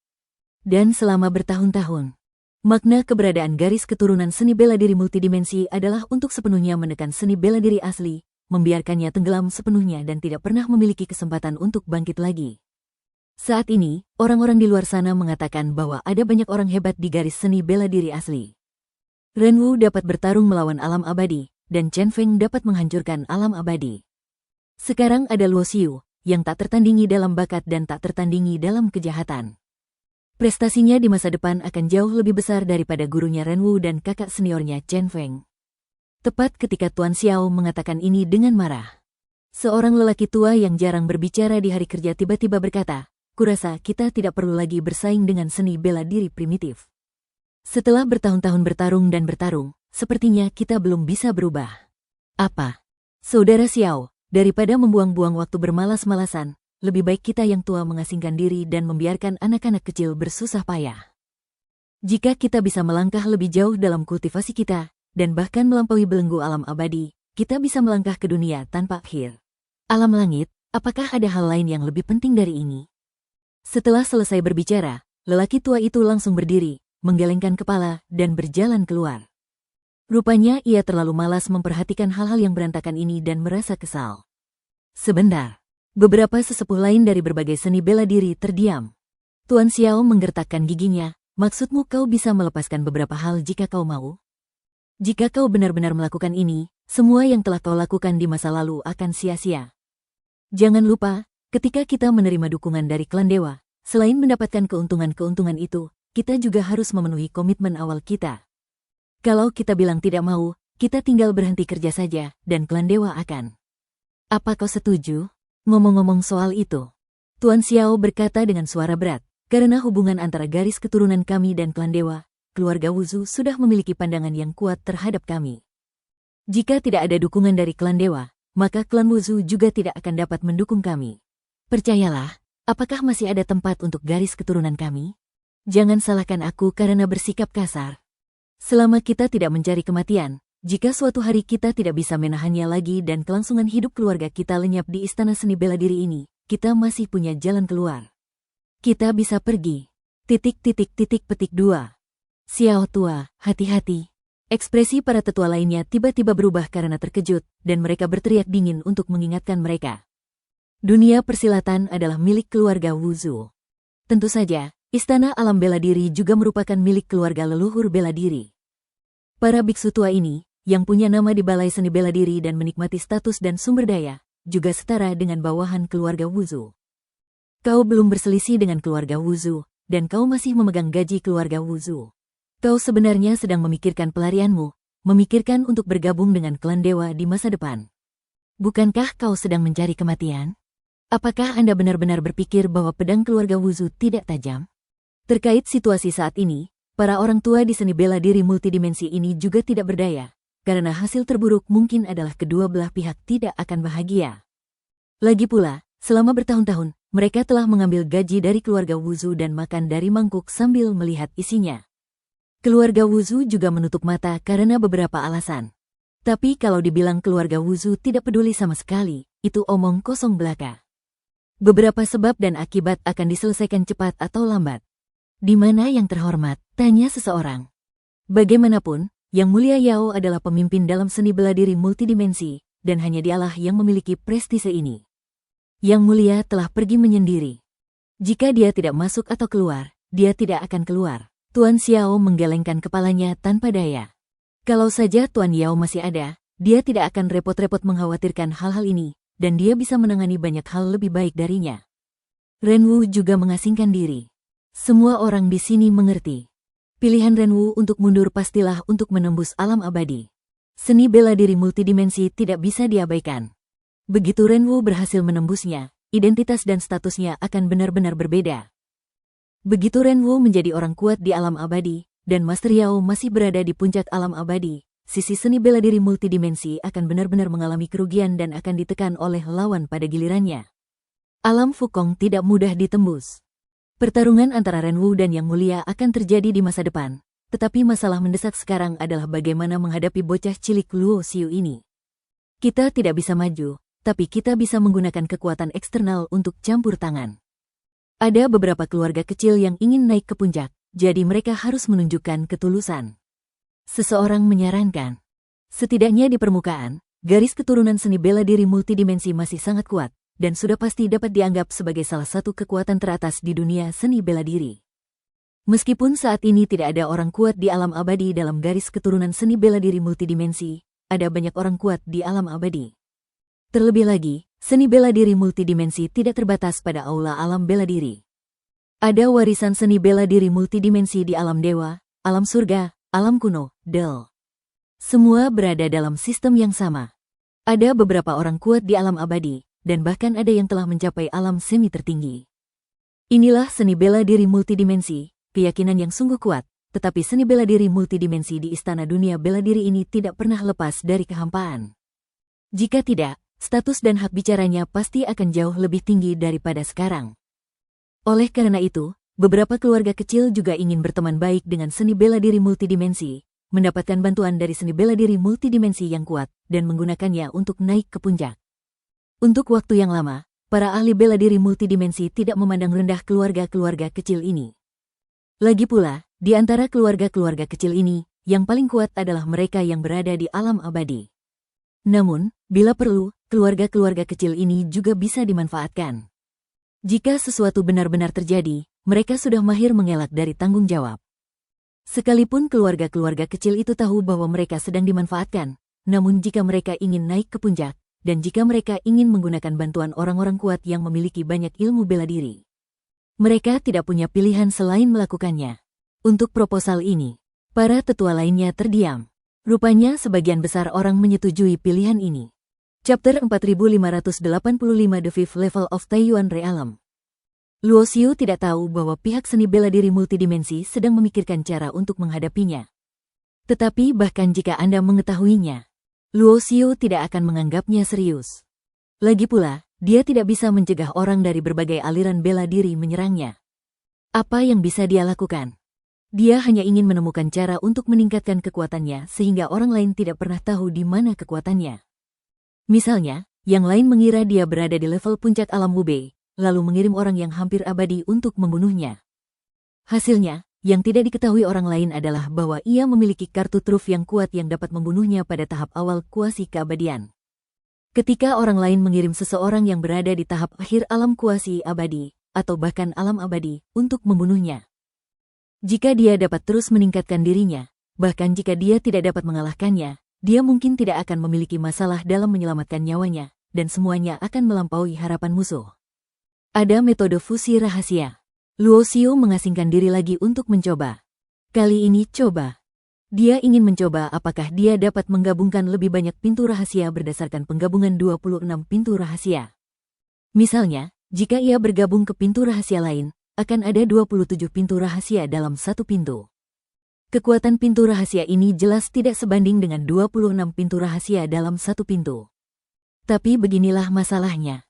Dan selama bertahun-tahun, makna keberadaan garis keturunan seni bela diri multidimensi adalah untuk sepenuhnya menekan seni bela diri asli, membiarkannya tenggelam sepenuhnya dan tidak pernah memiliki kesempatan untuk bangkit lagi. Saat ini, orang-orang di luar sana mengatakan bahwa ada banyak orang hebat di garis seni bela diri asli. Renwu dapat bertarung melawan alam abadi, dan Chen Feng dapat menghancurkan alam abadi. Sekarang ada Luo Xiu, yang tak tertandingi dalam bakat dan tak tertandingi dalam kejahatan. Prestasinya di masa depan akan jauh lebih besar daripada gurunya Renwu dan kakak seniornya Chen Feng. Tepat ketika Tuan Xiao mengatakan ini dengan marah, seorang lelaki tua yang jarang berbicara di hari kerja tiba-tiba berkata, "Kurasa kita tidak perlu lagi bersaing dengan seni bela diri primitif. Setelah bertahun-tahun bertarung dan bertarung, sepertinya kita belum bisa berubah. Apa? Saudara Xiao, daripada membuang-buang waktu bermalas-malasan, lebih baik kita yang tua mengasingkan diri dan membiarkan anak-anak kecil bersusah payah. Jika kita bisa melangkah lebih jauh dalam kultivasi kita, dan bahkan melampaui belenggu alam abadi, kita bisa melangkah ke dunia tanpa akhir. Alam langit, apakah ada hal lain yang lebih penting dari ini? Setelah selesai berbicara, lelaki tua itu langsung berdiri, menggelengkan kepala, dan berjalan keluar. Rupanya ia terlalu malas memperhatikan hal-hal yang berantakan ini dan merasa kesal. Sebentar, beberapa sesepuh lain dari berbagai seni bela diri terdiam. Tuan Xiao menggertakkan giginya. Maksudmu kau bisa melepaskan beberapa hal jika kau mau? Jika kau benar-benar melakukan ini, semua yang telah kau lakukan di masa lalu akan sia-sia. Jangan lupa, ketika kita menerima dukungan dari klan dewa, selain mendapatkan keuntungan-keuntungan itu, kita juga harus memenuhi komitmen awal kita. Kalau kita bilang tidak mau, kita tinggal berhenti kerja saja, dan klan dewa akan. Apa kau setuju? Ngomong-ngomong soal itu, Tuan Xiao berkata dengan suara berat. Karena hubungan antara garis keturunan kami dan klan dewa, keluarga Wuzu sudah memiliki pandangan yang kuat terhadap kami. Jika tidak ada dukungan dari klan dewa, maka klan Wuzu juga tidak akan dapat mendukung kami. Percayalah, apakah masih ada tempat untuk garis keturunan kami? Jangan salahkan aku karena bersikap kasar. Selama kita tidak mencari kematian, jika suatu hari kita tidak bisa menahannya lagi dan kelangsungan hidup keluarga kita lenyap di istana seni bela diri ini, kita masih punya jalan keluar. Kita bisa pergi. Petik 2. Xiao tua, hati-hati. Ekspresi para tetua lainnya tiba-tiba berubah karena terkejut, dan mereka berteriak dingin untuk mengingatkan mereka. Dunia persilatan adalah milik keluarga Wuzu. Tentu saja, istana alam bela diri juga merupakan milik keluarga leluhur bela diri. Para biksu tua ini, yang punya nama di balai seni bela diri dan menikmati status dan sumber daya, juga setara dengan bawahan keluarga Wuzu. Kau belum berselisih dengan keluarga Wuzu, dan kau masih memegang gaji keluarga Wuzu. Kau sebenarnya sedang memikirkan pelarianmu, memikirkan untuk bergabung dengan klan dewa di masa depan. Bukankah kau sedang mencari kematian? Apakah Anda benar-benar berpikir bahwa pedang keluarga Wuzu tidak tajam? Terkait situasi saat ini, para orang tua di seni bela diri multidimensi ini juga tidak berdaya, karena hasil terburuk mungkin adalah kedua belah pihak tidak akan bahagia. Lagi pula, selama bertahun-tahun, mereka telah mengambil gaji dari keluarga Wuzu dan makan dari mangkuk sambil melihat isinya. Keluarga Wuzu juga menutup mata karena beberapa alasan. Tapi kalau dibilang keluarga Wuzu tidak peduli sama sekali, itu omong kosong belaka. Beberapa sebab dan akibat akan diselesaikan cepat atau lambat. Di mana yang terhormat? Tanya seseorang. Bagaimanapun, Yang Mulia Yao adalah pemimpin dalam seni bela diri multidimensi, dan hanya dialah yang memiliki prestise ini. Yang Mulia telah pergi menyendiri. Jika dia tidak masuk atau keluar, dia tidak akan keluar. Tuan Xiao menggelengkan kepalanya tanpa daya. Kalau saja Tuan Yao masih ada, dia tidak akan repot-repot mengkhawatirkan hal-hal ini, dan dia bisa menangani banyak hal lebih baik darinya. Renwu juga mengasingkan diri. Semua orang di sini mengerti. Pilihan Renwu untuk mundur pastilah untuk menembus alam abadi. Seni bela diri multidimensi tidak bisa diabaikan. Begitu Renwu berhasil menembusnya, identitas dan statusnya akan benar-benar berbeda. Begitu Renwu menjadi orang kuat di alam abadi, dan Master Yao masih berada di puncak alam abadi, sisi seni bela diri multidimensi akan benar-benar mengalami kerugian dan akan ditekan oleh lawan pada gilirannya. Alam Fukong tidak mudah ditembus. Pertarungan antara Renwu dan Yang Mulia akan terjadi di masa depan, tetapi masalah mendesak sekarang adalah bagaimana menghadapi bocah cilik Luo Xiu ini. Kita tidak bisa maju, tapi kita bisa menggunakan kekuatan eksternal untuk campur tangan. Ada beberapa keluarga kecil yang ingin naik ke puncak, jadi mereka harus menunjukkan ketulusan. Seseorang menyarankan, setidaknya di permukaan, garis keturunan seni bela diri multidimensi masih sangat kuat, dan sudah pasti dapat dianggap sebagai salah satu kekuatan teratas di dunia seni bela diri. Meskipun saat ini tidak ada orang kuat di alam abadi dalam garis keturunan seni bela diri multidimensi, ada banyak orang kuat di alam abadi. Terlebih lagi, seni bela diri multidimensi tidak terbatas pada aula alam bela diri. Ada warisan seni bela diri multidimensi di alam dewa, alam surga, alam kuno, Del. Semua berada dalam sistem yang sama. Ada beberapa orang kuat di alam abadi, dan bahkan ada yang telah mencapai alam semi tertinggi. Inilah seni bela diri multidimensi, keyakinan yang sungguh kuat, tetapi seni bela diri multidimensi di Istana Dunia Bela Diri ini tidak pernah lepas dari kehampaan. Jika tidak, status dan hak bicaranya pasti akan jauh lebih tinggi daripada sekarang. Oleh karena itu, beberapa keluarga kecil juga ingin berteman baik dengan seni bela diri multidimensi, mendapatkan bantuan dari seni bela diri multidimensi yang kuat, dan menggunakannya untuk naik ke puncak. Untuk waktu yang lama, para ahli bela diri multidimensi tidak memandang rendah keluarga-keluarga kecil ini. Lagi pula, di antara keluarga-keluarga kecil ini, yang paling kuat adalah mereka yang berada di alam abadi. Namun, bila perlu, keluarga-keluarga kecil ini juga bisa dimanfaatkan. Jika sesuatu benar-benar terjadi, mereka sudah mahir mengelak dari tanggung jawab. Sekalipun keluarga-keluarga kecil itu tahu bahwa mereka sedang dimanfaatkan, namun jika mereka ingin naik ke puncak, dan jika mereka ingin menggunakan bantuan orang-orang kuat yang memiliki banyak ilmu bela diri, mereka tidak punya pilihan selain melakukannya. Untuk proposal ini, para tetua lainnya terdiam. Rupanya sebagian besar orang menyetujui pilihan ini. Chapter 4585 The Fifth Level of Taiyuan Realm. Luo Xiu tidak tahu bahwa pihak seni bela diri multidimensi sedang memikirkan cara untuk menghadapinya. Tetapi bahkan jika Anda mengetahuinya, Luo Xiu tidak akan menganggapnya serius. Lagi pula, dia tidak bisa mencegah orang dari berbagai aliran bela diri menyerangnya. Apa yang bisa dia lakukan? Dia hanya ingin menemukan cara untuk meningkatkan kekuatannya sehingga orang lain tidak pernah tahu di mana kekuatannya. Misalnya, yang lain mengira dia berada di level puncak alam Wubei, lalu mengirim orang yang hampir abadi untuk membunuhnya. Hasilnya, yang tidak diketahui orang lain adalah bahwa ia memiliki kartu truf yang kuat yang dapat membunuhnya pada tahap awal kuasi keabadian. Ketika orang lain mengirim seseorang yang berada di tahap akhir alam kuasi abadi, atau bahkan alam abadi, untuk membunuhnya. Jika dia dapat terus meningkatkan dirinya, bahkan jika dia tidak dapat mengalahkannya, dia mungkin tidak akan memiliki masalah dalam menyelamatkan nyawanya, dan semuanya akan melampaui harapan musuh. Ada metode fusi rahasia. Luo Xiu mengasingkan diri lagi untuk mencoba. Kali ini coba. Dia ingin mencoba apakah dia dapat menggabungkan lebih banyak pintu rahasia berdasarkan penggabungan 26 pintu rahasia. Misalnya, jika ia bergabung ke pintu rahasia lain, akan ada 27 pintu rahasia dalam satu pintu. Kekuatan pintu rahasia ini jelas tidak sebanding dengan 26 pintu rahasia dalam satu pintu. Tapi beginilah masalahnya.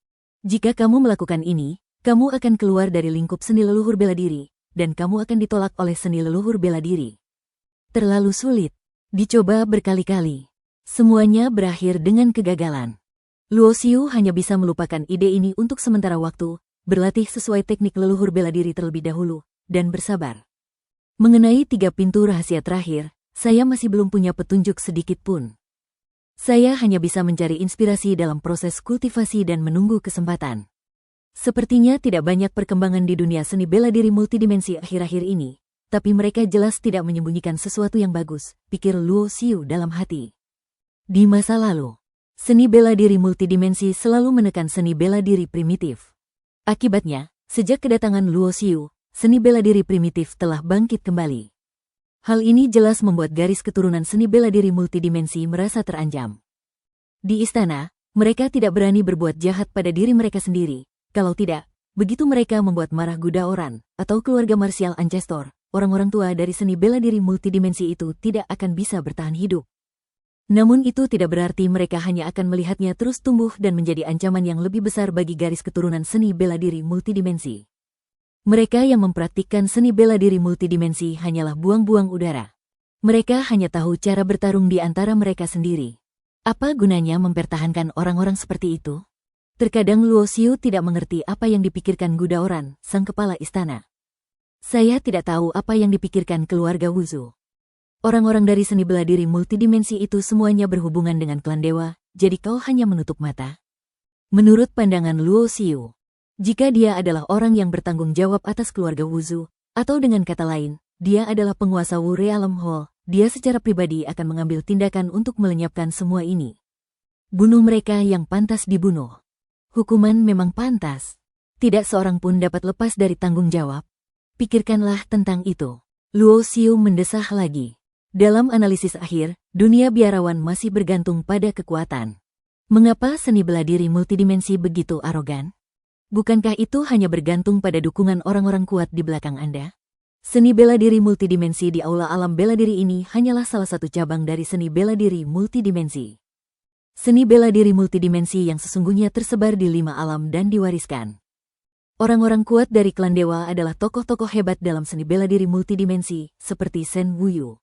Jika kamu melakukan ini, kamu akan keluar dari lingkup seni leluhur bela diri, dan kamu akan ditolak oleh seni leluhur bela diri. Terlalu sulit. Dicoba berkali-kali. Semuanya berakhir dengan kegagalan. Luo Xiu hanya bisa melupakan ide ini untuk sementara waktu, berlatih sesuai teknik leluhur bela diri terlebih dahulu, dan bersabar. Mengenai 3 pintu rahasia terakhir, saya masih belum punya petunjuk sedikit pun. Saya hanya bisa mencari inspirasi dalam proses kultivasi dan menunggu kesempatan. Sepertinya tidak banyak perkembangan di dunia seni bela diri multidimensi akhir-akhir ini, tapi mereka jelas tidak menyembunyikan sesuatu yang bagus, pikir Luo Xiu dalam hati. Di masa lalu, seni bela diri multidimensi selalu menekan seni bela diri primitif. Akibatnya, sejak kedatangan Luo Xiu, seni bela diri primitif telah bangkit kembali. Hal ini jelas membuat garis keturunan seni bela diri multidimensi merasa terancam. Di istana, mereka tidak berani berbuat jahat pada diri mereka sendiri. Kalau tidak, begitu mereka membuat marah Gudaoran, atau keluarga marsial Ancestor, orang-orang tua dari seni bela diri multidimensi itu tidak akan bisa bertahan hidup. Namun itu tidak berarti mereka hanya akan melihatnya terus tumbuh dan menjadi ancaman yang lebih besar bagi garis keturunan seni bela diri multidimensi. Mereka yang mempraktikkan seni bela diri multidimensi hanyalah buang-buang udara. Mereka hanya tahu cara bertarung di antara mereka sendiri. Apa gunanya mempertahankan orang-orang seperti itu? Terkadang Luo Xiu tidak mengerti apa yang dipikirkan Gudaoran, sang kepala istana. Saya tidak tahu apa yang dipikirkan keluarga Wuzu. Orang-orang dari seni bela diri multidimensi itu semuanya berhubungan dengan klan dewa, jadi kau hanya menutup mata? Menurut pandangan Luo Xiu, jika dia adalah orang yang bertanggung jawab atas keluarga Wuzu, atau dengan kata lain, dia adalah penguasa Wu Realm Hall, dia secara pribadi akan mengambil tindakan untuk melenyapkan semua ini. Bunuh mereka yang pantas dibunuh. Hukuman memang pantas. Tidak seorang pun dapat lepas dari tanggung jawab. Pikirkanlah tentang itu. Luo Xiu mendesah lagi. Dalam analisis akhir, dunia biarawan masih bergantung pada kekuatan. Mengapa seni bela diri multidimensi begitu arogan? Bukankah itu hanya bergantung pada dukungan orang-orang kuat di belakang Anda? Seni bela diri multidimensi di Aula Alam Bela Diri ini hanyalah salah satu cabang dari seni bela diri multidimensi. Seni bela diri multidimensi yang sesungguhnya tersebar di 5 alam dan diwariskan. Orang-orang kuat dari klan dewa adalah tokoh-tokoh hebat dalam seni bela diri multidimensi, seperti Shen Wuyu.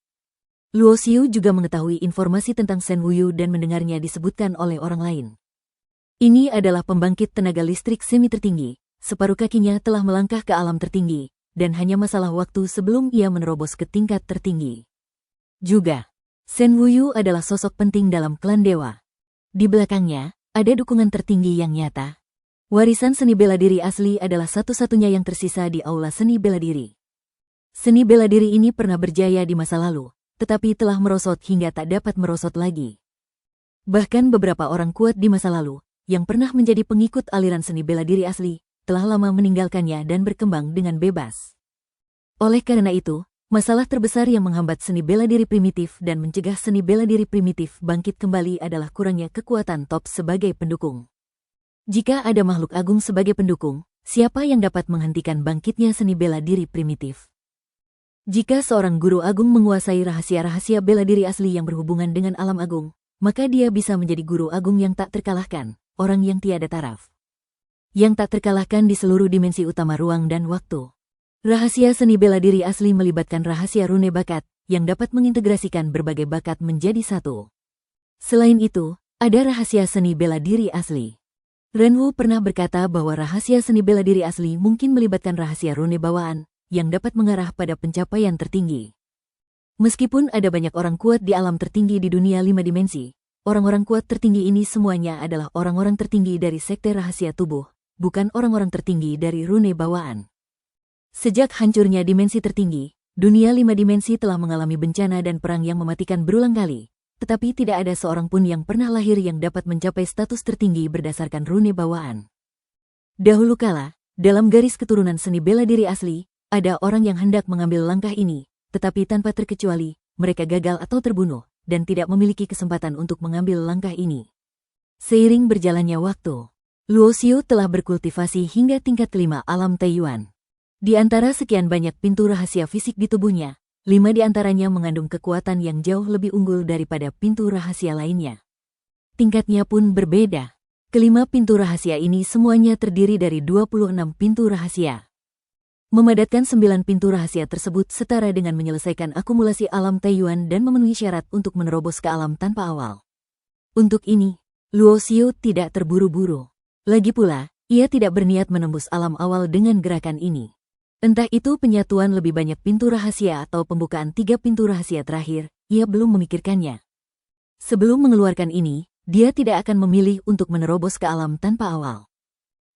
Luo Xiu juga mengetahui informasi tentang Shen Wuyu dan mendengarnya disebutkan oleh orang lain. Ini adalah pembangkit tenaga listrik semi tertinggi, separuh kakinya telah melangkah ke alam tertinggi, dan hanya masalah waktu sebelum ia menerobos ke tingkat tertinggi. Juga, Shen Wuyu adalah sosok penting dalam klan dewa. Di belakangnya, ada dukungan tertinggi yang nyata. Warisan seni bela diri asli adalah satu-satunya yang tersisa di Aula Seni Bela Diri. Seni bela diri ini pernah berjaya di masa lalu, tetapi telah merosot hingga tak dapat merosot lagi. Bahkan beberapa orang kuat di masa lalu, yang pernah menjadi pengikut aliran seni bela diri asli, telah lama meninggalkannya dan berkembang dengan bebas. Oleh karena itu, masalah terbesar yang menghambat seni bela diri primitif dan mencegah seni bela diri primitif bangkit kembali adalah kurangnya kekuatan top sebagai pendukung. Jika ada makhluk agung sebagai pendukung, siapa yang dapat menghentikan bangkitnya seni bela diri primitif? Jika seorang guru agung menguasai rahasia-rahasia bela diri asli yang berhubungan dengan alam agung, maka dia bisa menjadi guru agung yang tak terkalahkan, orang yang tiada taraf. Yang tak terkalahkan di seluruh dimensi utama ruang dan waktu. Rahasia seni bela diri asli melibatkan rahasia rune bakat, yang dapat mengintegrasikan berbagai bakat menjadi satu. Selain itu, ada rahasia seni bela diri asli. Renwu pernah berkata bahwa rahasia seni bela diri asli mungkin melibatkan rahasia rune bawaan, yang dapat mengarah pada pencapaian tertinggi. Meskipun ada banyak orang kuat di alam tertinggi di dunia 5 dimensi, orang-orang kuat tertinggi ini semuanya adalah orang-orang tertinggi dari sekte rahasia tubuh, bukan orang-orang tertinggi dari rune bawaan. Sejak hancurnya dimensi tertinggi, dunia 5 dimensi telah mengalami bencana dan perang yang mematikan berulang kali, tetapi tidak ada seorang pun yang pernah lahir yang dapat mencapai status tertinggi berdasarkan rune bawaan. Dahulu kala, dalam garis keturunan seni bela diri asli, ada orang yang hendak mengambil langkah ini, tetapi tanpa terkecuali, mereka gagal atau terbunuh, dan tidak memiliki kesempatan untuk mengambil langkah ini. Seiring berjalannya waktu, Luo Xiu telah berkultivasi hingga tingkat kelima alam Taiyuan. Di antara sekian banyak pintu rahasia fisik di tubuhnya, 5 di antaranya mengandung kekuatan yang jauh lebih unggul daripada pintu rahasia lainnya. Tingkatnya pun berbeda. Kelima pintu rahasia ini semuanya terdiri dari 26 pintu rahasia. Memadatkan 9 pintu rahasia tersebut setara dengan menyelesaikan akumulasi alam Taiyuan dan memenuhi syarat untuk menerobos ke alam tanpa awal. Untuk ini, Luo Xiu tidak terburu-buru. Lagi pula, ia tidak berniat menembus alam awal dengan gerakan ini. Entah itu penyatuan lebih banyak pintu rahasia atau pembukaan 3 pintu rahasia terakhir, ia belum memikirkannya. Sebelum mengeluarkan ini, dia tidak akan memilih untuk menerobos ke alam tanpa awal.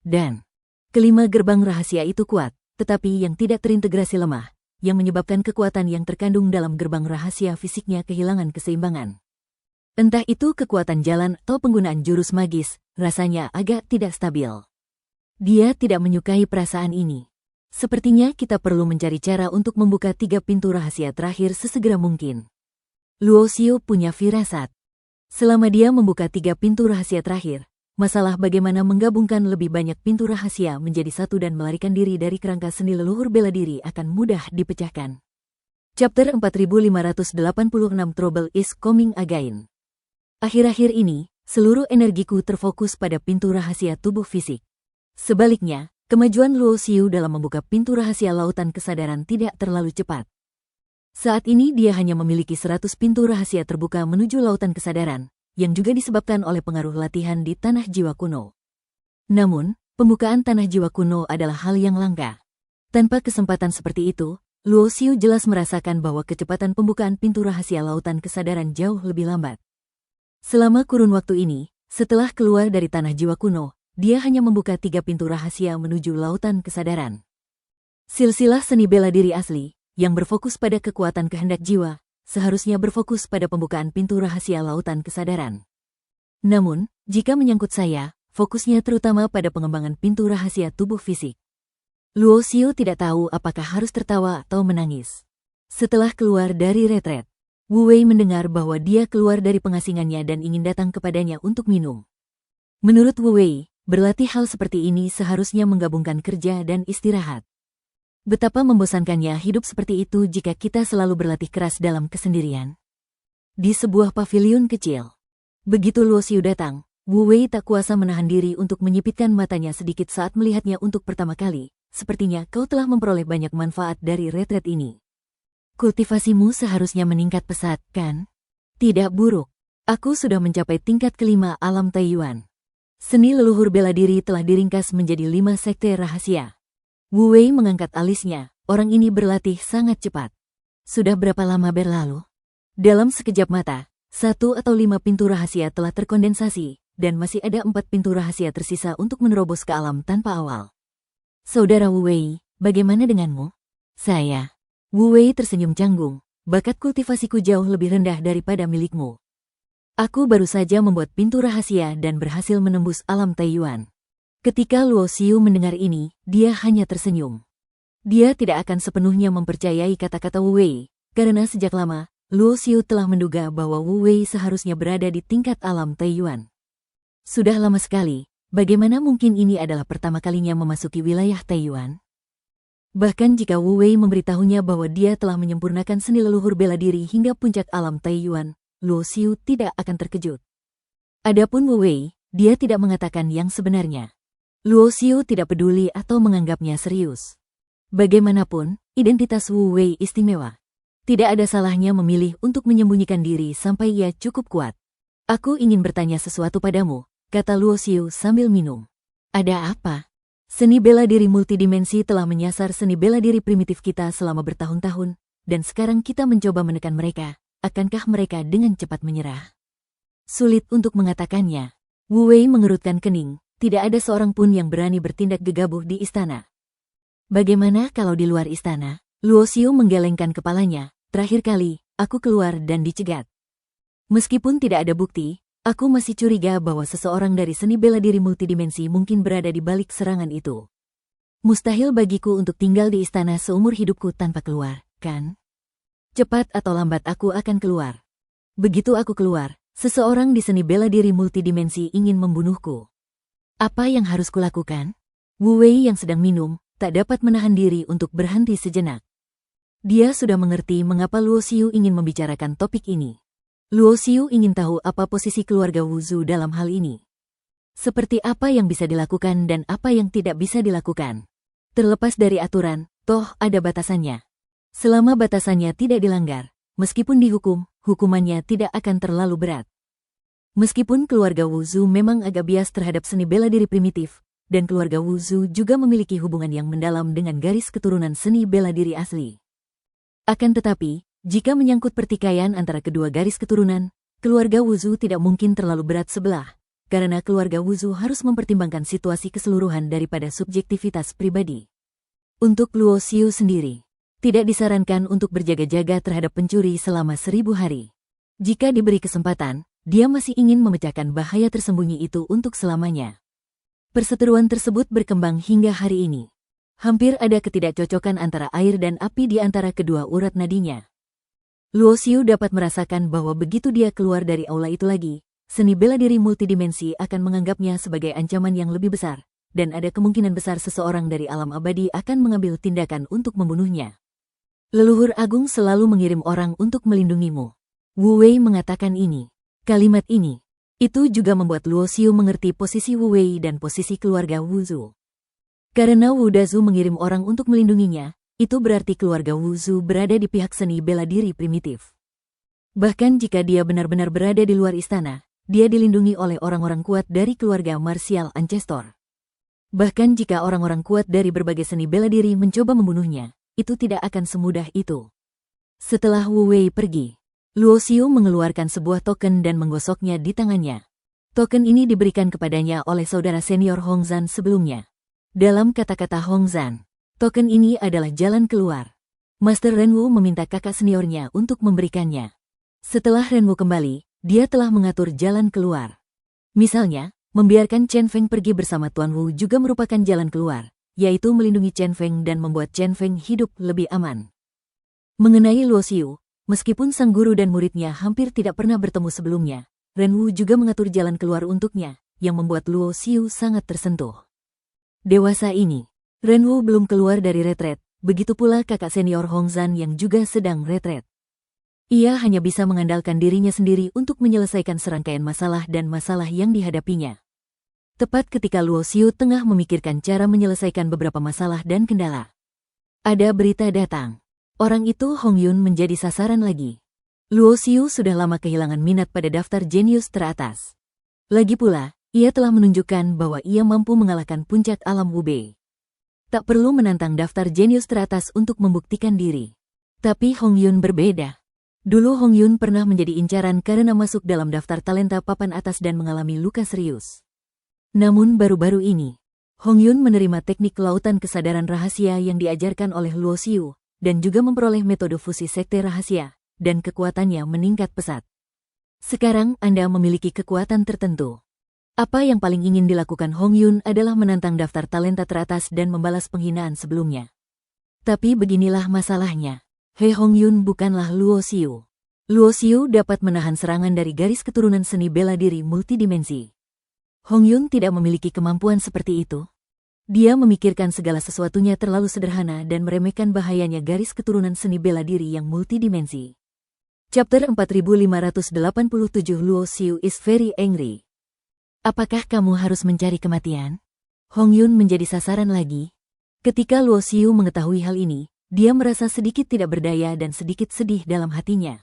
Dan, kelima gerbang rahasia itu kuat, tetapi yang tidak terintegrasi lemah, yang menyebabkan kekuatan yang terkandung dalam gerbang rahasia fisiknya kehilangan keseimbangan. Entah itu kekuatan jalan atau penggunaan jurus magis, rasanya agak tidak stabil. Dia tidak menyukai perasaan ini. Sepertinya kita perlu mencari cara untuk membuka 3 pintu rahasia terakhir sesegera mungkin. Luo Xiu punya firasat. Selama dia membuka 3 pintu rahasia terakhir, masalah bagaimana menggabungkan lebih banyak pintu rahasia menjadi satu dan melarikan diri dari kerangka seni leluhur bela diri akan mudah dipecahkan. Chapter 4586 Trouble is Coming Again. Akhir-akhir ini, seluruh energiku terfokus pada pintu rahasia tubuh fisik. Sebaliknya, kemajuan Luo Xiu dalam membuka pintu rahasia lautan kesadaran tidak terlalu cepat. Saat ini dia hanya memiliki 100 pintu rahasia terbuka menuju lautan kesadaran, yang juga disebabkan oleh pengaruh latihan di tanah jiwa kuno. Namun, pembukaan tanah jiwa kuno adalah hal yang langka. Tanpa kesempatan seperti itu, Luo Xiu jelas merasakan bahwa kecepatan pembukaan pintu rahasia lautan kesadaran jauh lebih lambat. Selama kurun waktu ini, setelah keluar dari tanah jiwa kuno, dia hanya membuka 3 pintu rahasia menuju lautan kesadaran. Silsilah seni bela diri asli, yang berfokus pada kekuatan kehendak jiwa, seharusnya berfokus pada pembukaan pintu rahasia lautan kesadaran. Namun, jika menyangkut saya, fokusnya terutama pada pengembangan pintu rahasia tubuh fisik. Luo Xiu tidak tahu apakah harus tertawa atau menangis. Setelah keluar dari retret, Wu Wei mendengar bahwa dia keluar dari pengasingannya dan ingin datang kepadanya untuk minum. Menurut Wu Wei, berlatih hal seperti ini seharusnya menggabungkan kerja dan istirahat. Betapa membosankannya hidup seperti itu jika kita selalu berlatih keras dalam kesendirian. Di sebuah paviliun kecil. Begitu Luo Xiu datang, Wu Wei tak kuasa menahan diri untuk menyipitkan matanya sedikit saat melihatnya untuk pertama kali. Sepertinya kau telah memperoleh banyak manfaat dari retret ini. Kultivasimu seharusnya meningkat pesat, kan? Tidak buruk. Aku sudah mencapai tingkat kelima alam Taiyuan. Seni leluhur bela diri telah diringkas menjadi 5 sekte rahasia. Wu Wei mengangkat alisnya, orang ini berlatih sangat cepat. Sudah berapa lama berlalu? Dalam sekejap mata, 1 atau 5 pintu rahasia telah terkondensasi, dan masih ada 4 pintu rahasia tersisa untuk menerobos ke alam tanpa awal. Saudara Wu Wei, bagaimana denganmu? Saya. Wu Wei tersenyum canggung, bakat kultivasiku jauh lebih rendah daripada milikmu. Aku baru saja membuat pintu rahasia dan berhasil menembus alam Taiyuan. Ketika Luo Xiu mendengar ini, dia hanya tersenyum. Dia tidak akan sepenuhnya mempercayai kata-kata Wu Wei, karena sejak lama, Luo Xiu telah menduga bahwa Wu Wei seharusnya berada di tingkat alam Taiyuan. Sudah lama sekali. Bagaimana mungkin ini adalah pertama kalinya memasuki wilayah Taiyuan? Bahkan jika Wu Wei memberitahunya bahwa dia telah menyempurnakan seni leluhur bela diri hingga puncak alam Taiyuan, Luo Xiu tidak akan terkejut. Adapun Wu Wei, dia tidak mengatakan yang sebenarnya. Luo Xiu tidak peduli atau menganggapnya serius. Bagaimanapun, identitas Wu Wei istimewa. Tidak ada salahnya memilih untuk menyembunyikan diri sampai ia cukup kuat. Aku ingin bertanya sesuatu padamu, kata Luo Xiu sambil minum. Ada apa? Seni bela diri multidimensi telah menyasar seni bela diri primitif kita selama bertahun-tahun, dan sekarang kita mencoba menekan mereka. Akankah mereka dengan cepat menyerah? Sulit untuk mengatakannya. Wu Wei mengerutkan kening, tidak ada seorang pun yang berani bertindak gegabah di istana. Bagaimana kalau di luar istana? Luo Xiu menggelengkan kepalanya. Terakhir kali, aku keluar dan dicegat. Meskipun tidak ada bukti, aku masih curiga bahwa seseorang dari seni bela diri multidimensi mungkin berada di balik serangan itu. Mustahil bagiku untuk tinggal di istana seumur hidupku tanpa keluar, kan? Cepat atau lambat aku akan keluar. Begitu aku keluar, seseorang di seni bela diri multidimensi ingin membunuhku. Apa yang harus kulakukan? Wu Wei yang sedang minum, tak dapat menahan diri untuk berhenti sejenak. Dia sudah mengerti mengapa Luo Xiu ingin membicarakan topik ini. Luo Xiu ingin tahu apa posisi keluarga Wu Zu dalam hal ini. Seperti apa yang bisa dilakukan dan apa yang tidak bisa dilakukan. Terlepas dari aturan, toh ada batasannya. Selama batasannya tidak dilanggar, meskipun dihukum, hukumannya tidak akan terlalu berat. Meskipun keluarga Wu Zu memang agak bias terhadap seni bela diri primitif, dan keluarga Wu Zu juga memiliki hubungan yang mendalam dengan garis keturunan seni bela diri asli. Akan tetapi, jika menyangkut pertikaian antara kedua garis keturunan, keluarga Wu Zu tidak mungkin terlalu berat sebelah, karena keluarga Wu Zu harus mempertimbangkan situasi keseluruhan daripada subjektivitas pribadi. Untuk Luo Xiu sendiri, tidak disarankan untuk berjaga-jaga terhadap pencuri selama 1000 hari. Jika diberi kesempatan, dia masih ingin memecahkan bahaya tersembunyi itu untuk selamanya. Perseteruan tersebut berkembang hingga hari ini. Hampir ada ketidakcocokan antara air dan api di antara kedua urat nadinya. Luo Xiu dapat merasakan bahwa begitu dia keluar dari aula itu lagi, seni bela diri multidimensi akan menganggapnya sebagai ancaman yang lebih besar, dan ada kemungkinan besar seseorang dari alam abadi akan mengambil tindakan untuk membunuhnya. Leluhur Agung selalu mengirim orang untuk melindungimu. Wu Wei mengatakan ini. Kalimat ini. Itu juga membuat Luo Xiu mengerti posisi Wu Wei dan posisi keluarga Wu Zu. Karena Wu Dazu mengirim orang untuk melindunginya, itu berarti keluarga Wu Zu berada di pihak seni bela diri primitif. Bahkan jika dia benar-benar berada di luar istana, dia dilindungi oleh orang-orang kuat dari keluarga marsial Ancestor. Bahkan jika orang-orang kuat dari berbagai seni bela diri mencoba membunuhnya, itu tidak akan semudah itu. Setelah Wu Wei pergi, Luo Xiu mengeluarkan sebuah token dan menggosoknya di tangannya. Token ini diberikan kepadanya oleh saudara senior Hong Zhan sebelumnya. Dalam kata-kata Hong Zhan, token ini adalah jalan keluar. Master Renwu meminta kakak seniornya untuk memberikannya. Setelah Renwu kembali, dia telah mengatur jalan keluar. Misalnya, membiarkan Chen Feng pergi bersama Tuan Wu juga merupakan jalan keluar, yaitu melindungi Chen Feng dan membuat Chen Feng hidup lebih aman. Mengenai Luo Xiu, meskipun sang guru dan muridnya hampir tidak pernah bertemu sebelumnya, Renwu juga mengatur jalan keluar untuknya, yang membuat Luo Xiu sangat tersentuh. Dewasa ini, Renwu belum keluar dari retret, begitu pula kakak senior Hong Zhan yang juga sedang retret. Ia hanya bisa mengandalkan dirinya sendiri untuk menyelesaikan serangkaian masalah dan masalah yang dihadapinya. Tepat ketika Luo Xiu tengah memikirkan cara menyelesaikan beberapa masalah dan kendala, ada berita datang. Orang itu Hong Yun menjadi sasaran lagi. Luo Xiu sudah lama kehilangan minat pada daftar jenius teratas. Lagi pula, ia telah menunjukkan bahwa ia mampu mengalahkan puncak alam Wubei. Tak perlu menantang daftar jenius teratas untuk membuktikan diri. Tapi Hong Yun berbeda. Dulu Hong Yun pernah menjadi incaran karena masuk dalam daftar talenta papan atas dan mengalami luka serius. Namun baru-baru ini, Hong Yun menerima teknik lautan kesadaran rahasia yang diajarkan oleh Luo Xiu, dan juga memperoleh metode fusi sekte rahasia, dan kekuatannya meningkat pesat. Sekarang Anda memiliki kekuatan tertentu. Apa yang paling ingin dilakukan Hong Yun adalah menantang daftar talenta teratas dan membalas penghinaan sebelumnya. Tapi beginilah masalahnya. He Hong Yun bukanlah Luo Xiu. Luo Xiu dapat menahan serangan dari garis keturunan seni bela diri multidimensi. Hong Yun tidak memiliki kemampuan seperti itu. Dia memikirkan segala sesuatunya terlalu sederhana dan meremehkan bahayanya garis keturunan seni bela diri yang multidimensi. Chapter 4587 Luo Xiu is very angry. Apakah kamu harus mencari kematian? Hong Yun menjadi sasaran lagi. Ketika Luo Xiu mengetahui hal ini, dia merasa sedikit tidak berdaya dan sedikit sedih dalam hatinya.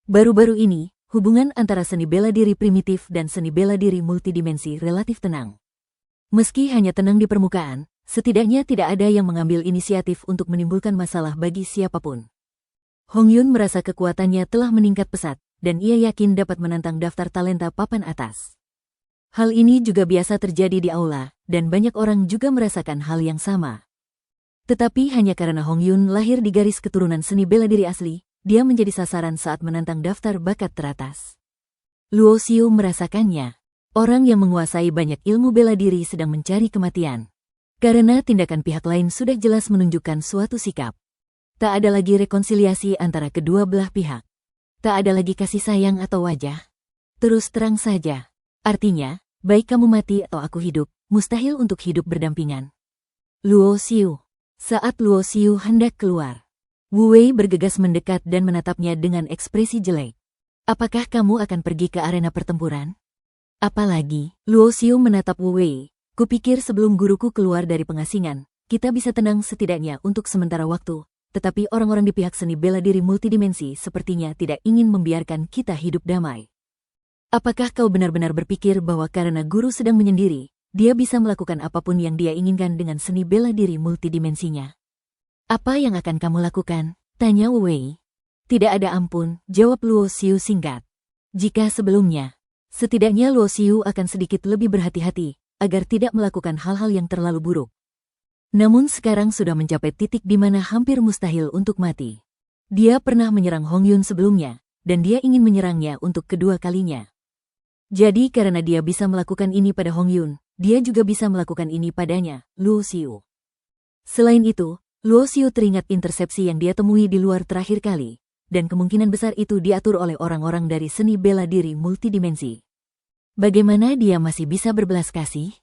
Baru-baru ini, hubungan antara seni bela diri primitif dan seni bela diri multidimensi relatif tenang. Meski hanya tenang di permukaan, setidaknya tidak ada yang mengambil inisiatif untuk menimbulkan masalah bagi siapapun. Hong Yun merasa kekuatannya telah meningkat pesat, dan ia yakin dapat menantang daftar talenta papan atas. Hal ini juga biasa terjadi di aula, dan banyak orang juga merasakan hal yang sama. Tetapi hanya karena Hong Yun lahir di garis keturunan seni bela diri asli, dia menjadi sasaran saat menantang daftar bakat teratas. Luo Xiu merasakannya. Orang yang menguasai banyak ilmu bela diri sedang mencari kematian. Karena tindakan pihak lain sudah jelas menunjukkan suatu sikap. Tak ada lagi rekonsiliasi antara kedua belah pihak. Tak ada lagi kasih sayang atau wajah. Terus terang saja. Artinya, baik kamu mati atau aku hidup, mustahil untuk hidup berdampingan. Luo Xiu. Saat Luo Xiu hendak keluar, Wu Wei bergegas mendekat dan menatapnya dengan ekspresi jelek. Apakah kamu akan pergi ke arena pertempuran? Apalagi, Luo Xiu menatap Wu Wei. Kupikir sebelum guruku keluar dari pengasingan, kita bisa tenang setidaknya untuk sementara waktu. Tetapi orang-orang di pihak seni bela diri multidimensi sepertinya tidak ingin membiarkan kita hidup damai. Apakah kau benar-benar berpikir bahwa karena guru sedang menyendiri, dia bisa melakukan apapun yang dia inginkan dengan seni bela diri multidimensinya? Apa yang akan kamu lakukan? Tanya Wu Wei. Tidak ada ampun, jawab Luo Xiu singkat. Jika sebelumnya, setidaknya Luo Xiu akan sedikit lebih berhati-hati, agar tidak melakukan hal-hal yang terlalu buruk. Namun sekarang sudah mencapai titik di mana hampir mustahil untuk mati. Dia pernah menyerang Hong Yun sebelumnya, dan dia ingin menyerangnya untuk kedua kalinya. Jadi karena dia bisa melakukan ini pada Hong Yun, dia juga bisa melakukan ini padanya, Luo Xiu. Selain itu, Luo Xiu teringat intersepsi yang dia temui di luar terakhir kali, dan kemungkinan besar itu diatur oleh orang-orang dari seni bela diri multidimensi. Bagaimana dia masih bisa berbelas kasih?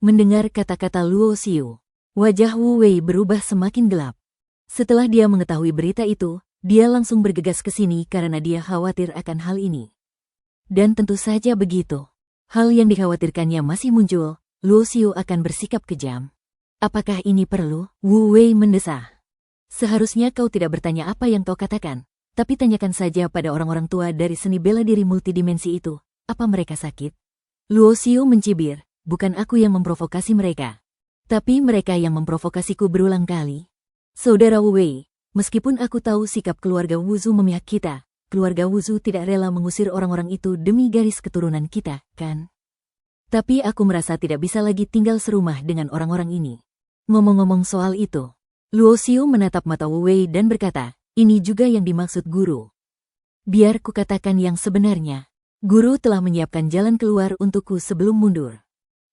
Mendengar kata-kata Luo Xiu, wajah Wu Wei berubah semakin gelap. Setelah dia mengetahui berita itu, dia langsung bergegas ke sini karena dia khawatir akan hal ini. Dan tentu saja begitu. Hal yang dikhawatirkannya masih muncul, Luo Xiu akan bersikap kejam. Apakah ini perlu? Wu Wei mendesah. Seharusnya kau tidak bertanya apa yang kau katakan, tapi tanyakan saja pada orang-orang tua dari seni bela diri multidimensi itu, apa mereka sakit? Luo Xiu mencibir, bukan aku yang memprovokasi mereka. Tapi mereka yang memprovokasiku berulang kali. Saudara Wu Wei, meskipun aku tahu sikap keluarga Wuzu memihak kita, keluarga Wuzu tidak rela mengusir orang-orang itu demi garis keturunan kita, kan? Tapi aku merasa tidak bisa lagi tinggal serumah dengan orang-orang ini. Ngomong-ngomong soal itu, Luo Xiu menatap mata Wu Wei dan berkata, ini juga yang dimaksud guru. Biar kukatakan yang sebenarnya, guru telah menyiapkan jalan keluar untukku sebelum mundur.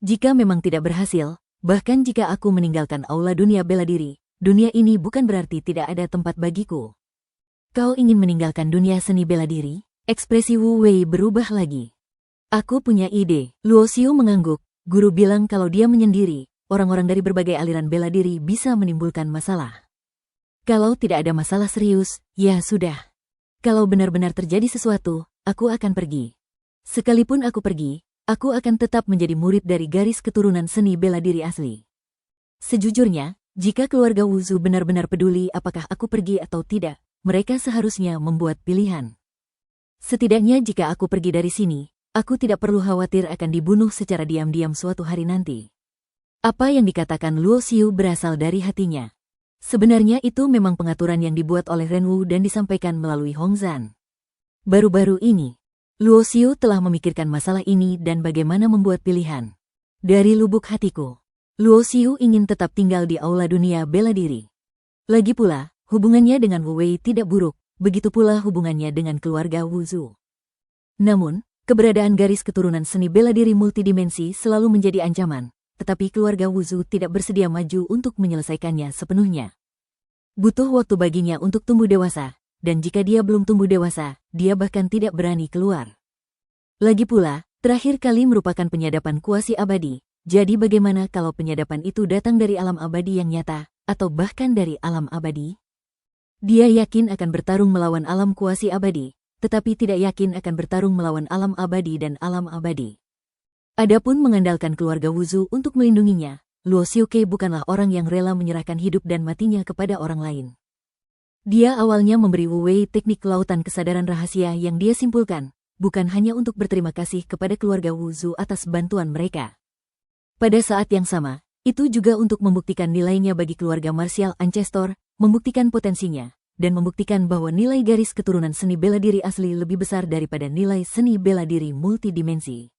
Jika memang tidak berhasil, bahkan jika aku meninggalkan aula dunia bela diri, dunia ini bukan berarti tidak ada tempat bagiku. Kau ingin meninggalkan dunia seni bela diri? Ekspresi Wu Wei berubah lagi. Aku punya ide. Luo Xiu mengangguk. Guru bilang kalau dia menyendiri, orang-orang dari berbagai aliran bela diri bisa menimbulkan masalah. Kalau tidak ada masalah serius, ya sudah. Kalau benar-benar terjadi sesuatu, aku akan pergi. Sekalipun aku pergi, aku akan tetap menjadi murid dari garis keturunan seni bela diri asli. Sejujurnya, jika keluarga Wuzu benar-benar peduli apakah aku pergi atau tidak, mereka seharusnya membuat pilihan. Setidaknya jika aku pergi dari sini, aku tidak perlu khawatir akan dibunuh secara diam-diam suatu hari nanti. Apa yang dikatakan Luo Xiu berasal dari hatinya. Sebenarnya itu memang pengaturan yang dibuat oleh Renwu dan disampaikan melalui Hongzhan. Baru-baru ini, Luo Xiu telah memikirkan masalah ini dan bagaimana membuat pilihan. Dari lubuk hatiku, Luo Xiu ingin tetap tinggal di aula dunia bela diri. Lagi pula, hubungannya dengan Wu Wei tidak buruk, begitu pula hubungannya dengan keluarga Wuzu. Namun, keberadaan garis keturunan seni bela diri multidimensi selalu menjadi ancaman. Tetapi keluarga Wuzu tidak bersedia maju untuk menyelesaikannya sepenuhnya. Butuh waktu baginya untuk tumbuh dewasa, dan jika dia belum tumbuh dewasa, dia bahkan tidak berani keluar. Lagi pula, terakhir kali merupakan penyadapan kuasi abadi, jadi bagaimana kalau penyadapan itu datang dari alam abadi yang nyata, atau bahkan dari alam abadi? Dia yakin akan bertarung melawan alam kuasi abadi, tetapi tidak yakin akan bertarung melawan alam abadi dan alam abadi. Adapun mengandalkan keluarga Wuzu untuk melindunginya, Luo Xiuke bukanlah orang yang rela menyerahkan hidup dan matinya kepada orang lain. Dia awalnya memberi Wu Wei teknik lautan kesadaran rahasia yang dia simpulkan, bukan hanya untuk berterima kasih kepada keluarga Wuzu atas bantuan mereka. Pada saat yang sama, itu juga untuk membuktikan nilainya bagi keluarga martial Ancestor, membuktikan potensinya, dan membuktikan bahwa nilai garis keturunan seni bela diri asli lebih besar daripada nilai seni bela diri multidimensi.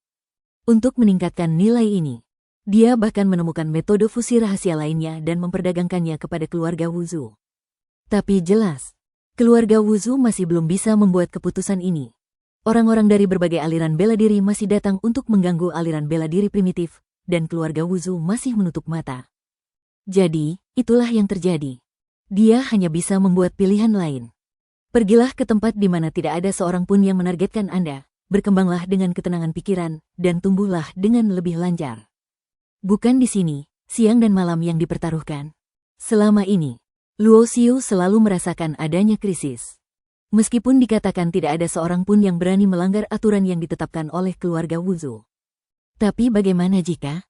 Untuk meningkatkan nilai ini, dia bahkan menemukan metode fusi rahasia lainnya dan memperdagangkannya kepada keluarga Wuzu. Tapi jelas, keluarga Wuzu masih belum bisa membuat keputusan ini. Orang-orang dari berbagai aliran bela diri masih datang untuk mengganggu aliran bela diri primitif, dan keluarga Wuzu masih menutup mata. Jadi, itulah yang terjadi. Dia hanya bisa membuat pilihan lain. Pergilah ke tempat di mana tidak ada seorang pun yang menargetkan Anda. Berkembanglah dengan ketenangan pikiran, dan tumbuhlah dengan lebih lancar. Bukan di sini, siang dan malam yang dipertaruhkan. Selama ini, Luo Xiu selalu merasakan adanya krisis. Meskipun dikatakan tidak ada seorang pun yang berani melanggar aturan yang ditetapkan oleh keluarga Wuzu. Tapi bagaimana jika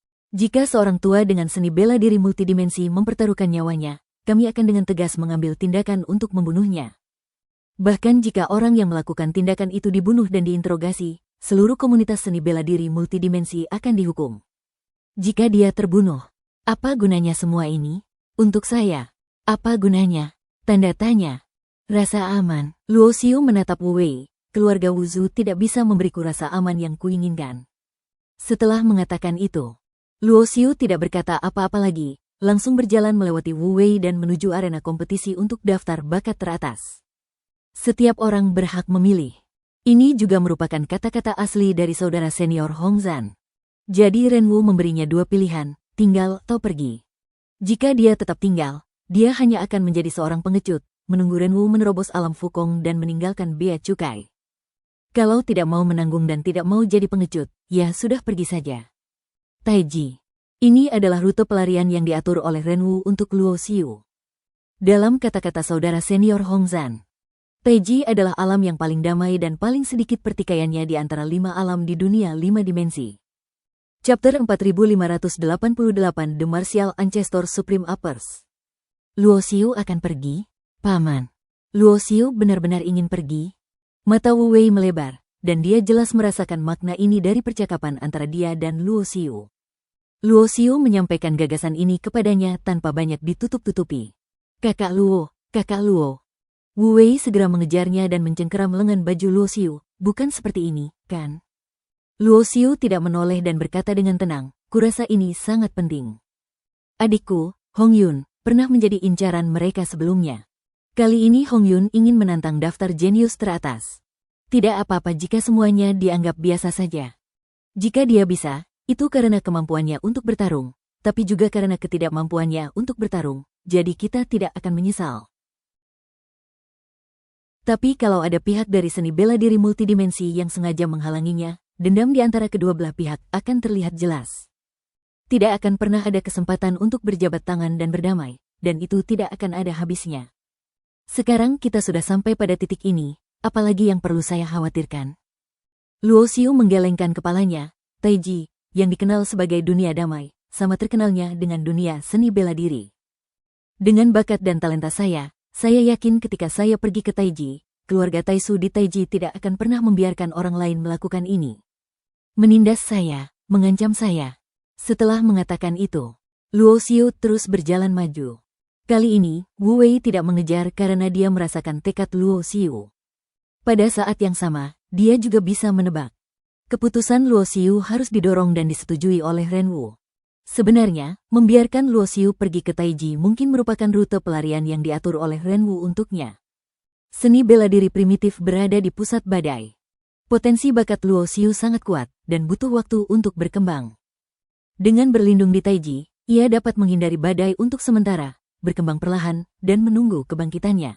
seorang tua dengan seni bela diri multidimensi mempertaruhkan nyawanya, kami akan dengan tegas mengambil tindakan untuk membunuhnya. Bahkan jika orang yang melakukan tindakan itu dibunuh dan diinterogasi, seluruh komunitas seni bela diri multidimensi akan dihukum. Jika dia terbunuh, apa gunanya semua ini? Untuk saya, apa gunanya? Tanda tanya. Rasa aman. Luo Xiu menatap Wu Wei. Keluarga Wuzu tidak bisa memberiku rasa aman yang kuinginkan. Setelah mengatakan itu, Luo Xiu tidak berkata apa-apa lagi, langsung berjalan melewati Wu Wei dan menuju arena kompetisi untuk daftar bakat teratas. Setiap orang berhak memilih. Ini juga merupakan kata-kata asli dari saudara senior Hongzhan. Jadi Renwu memberinya dua pilihan, tinggal atau pergi. Jika dia tetap tinggal, dia hanya akan menjadi seorang pengecut, menunggu Renwu menerobos alam Fukong dan meninggalkan bea cukai. Kalau tidak mau menanggung dan tidak mau jadi pengecut, ya sudah pergi saja. Taiji. Ini adalah rute pelarian yang diatur oleh Renwu untuk Luo Xiu. Dalam kata-kata saudara senior Hongzhan, Taiji adalah alam yang paling damai dan paling sedikit pertikaiannya di antara 5 alam di dunia 5 dimensi. Chapter 4588 The Martial Ancestor Supreme Uppers. Luo Xiu akan pergi? Paman. Luo Xiu benar-benar ingin pergi? Mata Wu Wei melebar, dan dia jelas merasakan makna ini dari percakapan antara dia dan Luo Xiu. Luo Xiu menyampaikan gagasan ini kepadanya tanpa banyak ditutup-tutupi. Kakak Luo, Kakak Luo. Wu Wei segera mengejarnya dan mencengkeram lengan baju Luo Xiu. Bukan seperti ini, kan? Luo Xiu tidak menoleh dan berkata dengan tenang, kurasa ini sangat penting. Adikku, Hong Yun, pernah menjadi incaran mereka sebelumnya. Kali ini Hong Yun ingin menantang daftar jenius teratas. Tidak apa-apa jika semuanya dianggap biasa saja. Jika dia bisa, itu karena kemampuannya untuk bertarung, tapi juga karena ketidakmampuannya untuk bertarung, jadi kita tidak akan menyesal. Tapi kalau ada pihak dari seni bela diri multidimensi yang sengaja menghalanginya, dendam di antara kedua belah pihak akan terlihat jelas. Tidak akan pernah ada kesempatan untuk berjabat tangan dan berdamai, dan itu tidak akan ada habisnya. Sekarang kita sudah sampai pada titik ini, apalagi yang perlu saya khawatirkan? Luo Xiu menggelengkan kepalanya. Taiji, yang dikenal sebagai dunia damai, sama terkenalnya dengan dunia seni bela diri. Dengan bakat dan talenta saya yakin ketika saya pergi ke Taiji, keluarga Taisu di Taiji tidak akan pernah membiarkan orang lain melakukan ini. Menindas saya, mengancam saya. Setelah mengatakan itu, Luo Xiu terus berjalan maju. Kali ini, Wu Wei tidak mengejar karena dia merasakan tekad Luo Xiu. Pada saat yang sama, dia juga bisa menebak. Keputusan Luo Xiu harus didorong dan disetujui oleh Ren Wu. Sebenarnya, membiarkan Luo Xiu pergi ke Taiji mungkin merupakan rute pelarian yang diatur oleh Ren Wu untuknya. Seni bela diri primitif berada di pusat badai. Potensi bakat Luo Xiu sangat kuat dan butuh waktu untuk berkembang. Dengan berlindung di Taiji, ia dapat menghindari badai untuk sementara, berkembang perlahan, dan menunggu kebangkitannya.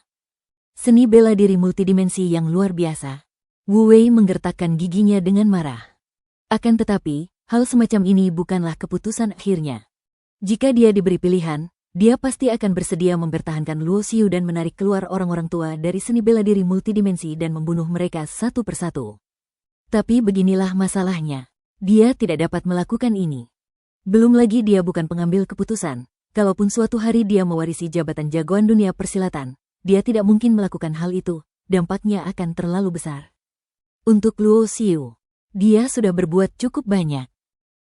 Seni bela diri multidimensi yang luar biasa. Wu Wei menggertakkan giginya dengan marah. Akan tetapi, hal semacam ini bukanlah keputusan akhirnya. Jika dia diberi pilihan, dia pasti akan bersedia mempertahankan Luo Xiu dan menarik keluar orang-orang tua dari seni bela diri multidimensi dan membunuh mereka satu persatu. Tapi beginilah masalahnya. Dia tidak dapat melakukan ini. Belum lagi dia bukan pengambil keputusan. Kalaupun suatu hari dia mewarisi jabatan jagoan dunia persilatan, dia tidak mungkin melakukan hal itu, dampaknya akan terlalu besar. Untuk Luo Xiu, dia sudah berbuat cukup banyak.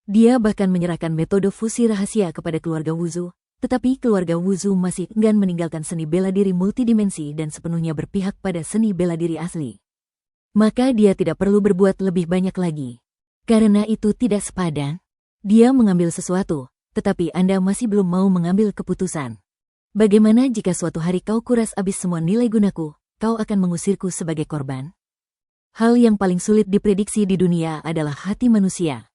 Dia bahkan menyerahkan metode fusi rahasia kepada keluarga Wuzu, tetapi keluarga Wuzu masih enggan meninggalkan seni bela diri multidimensi dan sepenuhnya berpihak pada seni bela diri asli. Maka dia tidak perlu berbuat lebih banyak lagi. Karena itu tidak sepadan. Dia mengambil sesuatu, tetapi Anda masih belum mau mengambil keputusan. Bagaimana jika suatu hari kau kuras habis semua nilai gunaku, kau akan mengusirku sebagai korban? Hal yang paling sulit diprediksi di dunia adalah hati manusia.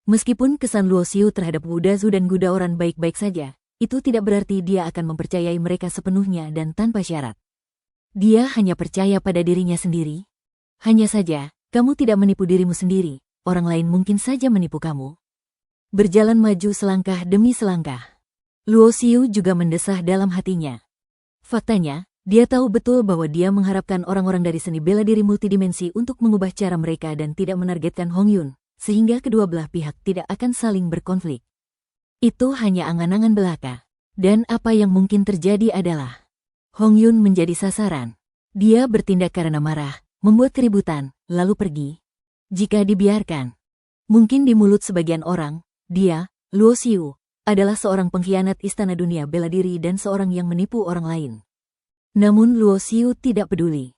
Meskipun kesan Luo Xiu terhadap Wu Dazu dan Gu Daoran baik-baik saja, itu tidak berarti dia akan mempercayai mereka sepenuhnya dan tanpa syarat. Dia hanya percaya pada dirinya sendiri. Hanya saja, kamu tidak menipu dirimu sendiri, orang lain mungkin saja menipu kamu. Berjalan maju selangkah demi selangkah. Luo Xiu juga mendesah dalam hatinya. Faktanya, dia tahu betul bahwa dia mengharapkan orang-orang dari seni bela diri multidimensi untuk mengubah cara mereka dan tidak menargetkan Hong Yun, sehingga kedua belah pihak tidak akan saling berkonflik. Itu hanya angan-angan belaka. Dan apa yang mungkin terjadi adalah Hong Yun menjadi sasaran. Dia bertindak karena marah, membuat keributan, lalu pergi. Jika dibiarkan, mungkin di mulut sebagian orang, dia, Luo Xiu, adalah seorang pengkhianat istana dunia bela diri dan seorang yang menipu orang lain. Namun Luo Xiu tidak peduli.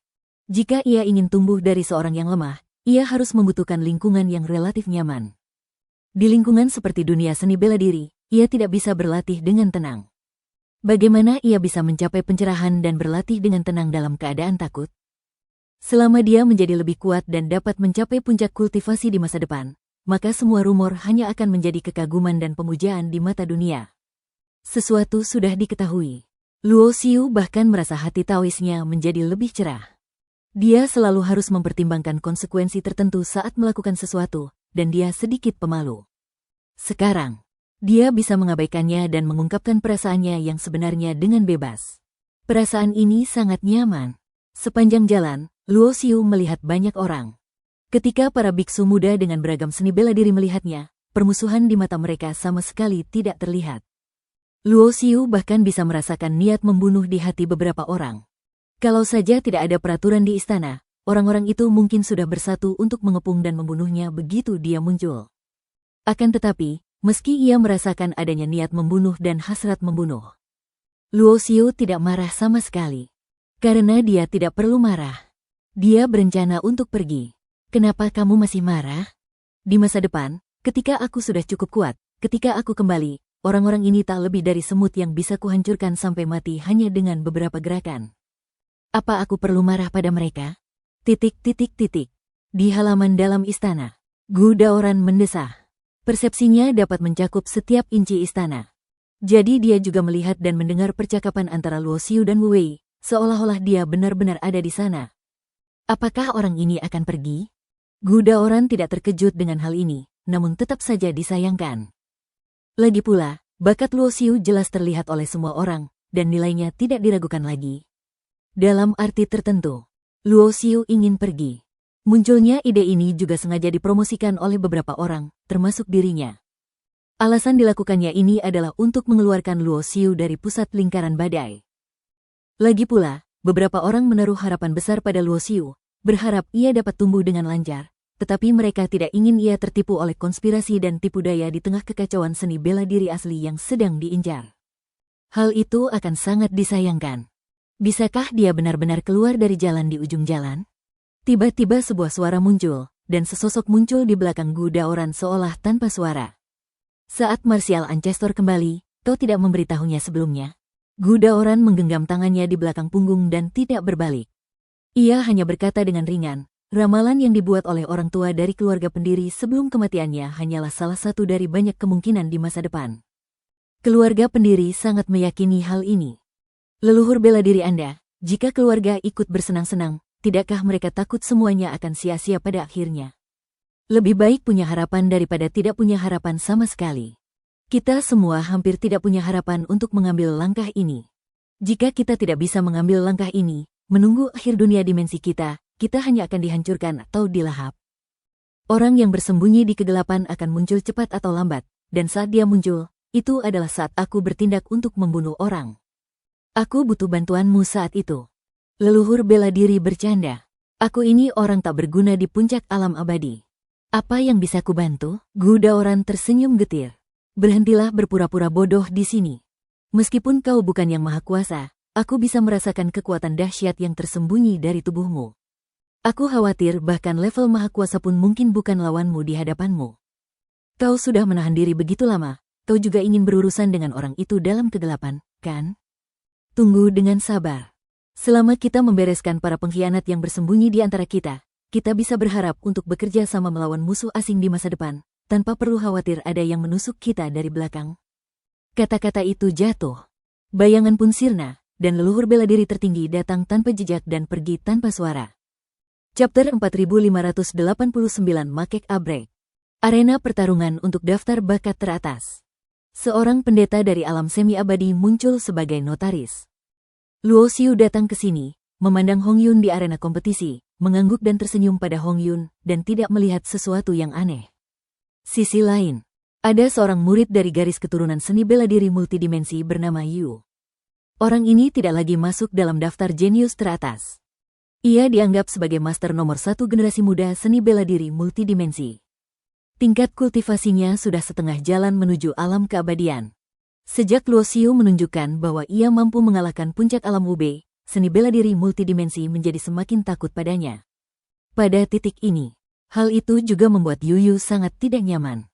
Jika ia ingin tumbuh dari seorang yang lemah, ia harus membutuhkan lingkungan yang relatif nyaman. Di lingkungan seperti dunia seni bela diri, ia tidak bisa berlatih dengan tenang. Bagaimana ia bisa mencapai pencerahan dan berlatih dengan tenang dalam keadaan takut? Selama dia menjadi lebih kuat dan dapat mencapai puncak kultivasi di masa depan, maka semua rumor hanya akan menjadi kekaguman dan pemujaan di mata dunia. Sesuatu sudah diketahui. Luo Xiu bahkan merasa hati Taoisnya menjadi lebih cerah. Dia selalu harus mempertimbangkan konsekuensi tertentu saat melakukan sesuatu, dan dia sedikit pemalu. Sekarang, dia bisa mengabaikannya dan mengungkapkan perasaannya yang sebenarnya dengan bebas. Perasaan ini sangat nyaman. Sepanjang jalan, Luo Xiu melihat banyak orang. Ketika para biksu muda dengan beragam seni bela diri melihatnya, permusuhan di mata mereka sama sekali tidak terlihat. Luo Xiu bahkan bisa merasakan niat membunuh di hati beberapa orang. Kalau saja tidak ada peraturan di istana, orang-orang itu mungkin sudah bersatu untuk mengepung dan membunuhnya begitu dia muncul. Akan tetapi, meski ia merasakan adanya niat membunuh dan hasrat membunuh, Luo Xiu tidak marah sama sekali. Karena dia tidak perlu marah. Dia berencana untuk pergi. Kenapa kamu masih marah? Di masa depan, ketika aku sudah cukup kuat, ketika aku kembali, orang-orang ini tak lebih dari semut yang bisa kuhancurkan sampai mati hanya dengan beberapa gerakan. Apa aku perlu marah pada mereka? ... Di halaman dalam istana, Gu Daoran mendesah. Persepsinya dapat mencakup setiap inci istana. Jadi dia juga melihat dan mendengar percakapan antara Luo Xiu dan Wu Wei, seolah-olah dia benar-benar ada di sana. Apakah orang ini akan pergi? Gu Daoran tidak terkejut dengan hal ini, namun tetap saja disayangkan. Lagi pula, bakat Luo Xiu jelas terlihat oleh semua orang, dan nilainya tidak diragukan lagi. Dalam arti tertentu, Luo Xiu ingin pergi. Munculnya ide ini juga sengaja dipromosikan oleh beberapa orang, termasuk dirinya. Alasan dilakukannya ini adalah untuk mengeluarkan Luo Xiu dari pusat lingkaran badai. Lagi pula, beberapa orang menaruh harapan besar pada Luo Xiu, berharap ia dapat tumbuh dengan lancar, tetapi mereka tidak ingin ia tertipu oleh konspirasi dan tipu daya di tengah kekacauan seni bela diri asli yang sedang diincar. Hal itu akan sangat disayangkan. Bisakah dia benar-benar keluar dari jalan di ujung jalan? Tiba-tiba sebuah suara muncul, dan sesosok muncul di belakang Gu Daoran seolah tanpa suara. Saat Martial Ancestor kembali, kau tidak memberitahunya sebelumnya. Gu Daoran menggenggam tangannya di belakang punggung dan tidak berbalik. Ia hanya berkata dengan ringan, ramalan yang dibuat oleh orang tua dari keluarga pendiri sebelum kematiannya hanyalah salah satu dari banyak kemungkinan di masa depan. Keluarga pendiri sangat meyakini hal ini. Leluhur bela diri Anda, jika keluarga ikut bersenang-senang, tidakkah mereka takut semuanya akan sia-sia pada akhirnya? Lebih baik punya harapan daripada tidak punya harapan sama sekali. Kita semua hampir tidak punya harapan untuk mengambil langkah ini. Jika kita tidak bisa mengambil langkah ini, menunggu akhir dunia dimensi kita hanya akan dihancurkan atau dilahap. Orang yang bersembunyi di kegelapan akan muncul cepat atau lambat, dan saat dia muncul, itu adalah saat aku bertindak untuk membunuh orang. Aku butuh bantuanmu saat itu. Leluhur bela diri bercanda. Aku ini orang tak berguna di puncak alam abadi. Apa yang bisa kubantu? Gu Daoran tersenyum getir. Berhentilah berpura-pura bodoh di sini. Meskipun kau bukan yang maha kuasa, aku bisa merasakan kekuatan dahsyat yang tersembunyi dari tubuhmu. Aku khawatir bahkan level maha kuasa pun mungkin bukan lawanmu di hadapanmu. Kau sudah menahan diri begitu lama, kau juga ingin berurusan dengan orang itu dalam kegelapan, kan? Tunggu dengan sabar. Selama kita membereskan para pengkhianat yang bersembunyi di antara kita bisa berharap untuk bekerja sama melawan musuh asing di masa depan, tanpa perlu khawatir ada yang menusuk kita dari belakang. Kata-kata itu jatuh. Bayangan pun sirna, dan leluhur bela diri tertinggi datang tanpa jejak dan pergi tanpa suara. Chapter 4589 Makek Abrek. Arena pertarungan untuk daftar bakat teratas. Seorang pendeta dari alam semi-abadi muncul sebagai notaris. Luo Xiu datang ke sini, memandang Hong Yun di arena kompetisi, mengangguk dan tersenyum pada Hong Yun, dan tidak melihat sesuatu yang aneh. Sisi lain, ada seorang murid dari garis keturunan seni bela diri multidimensi bernama Yu. Orang ini tidak lagi masuk dalam daftar jenius teratas. Ia dianggap sebagai master nomor 1 generasi muda seni bela diri multidimensi. Tingkat kultivasinya sudah setengah jalan menuju alam keabadian. Sejak Luo Xiu menunjukkan bahwa ia mampu mengalahkan puncak alam Wube, seni bela diri multidimensi menjadi semakin takut padanya. Pada titik ini, hal itu juga membuat Yu Yu sangat tidak nyaman.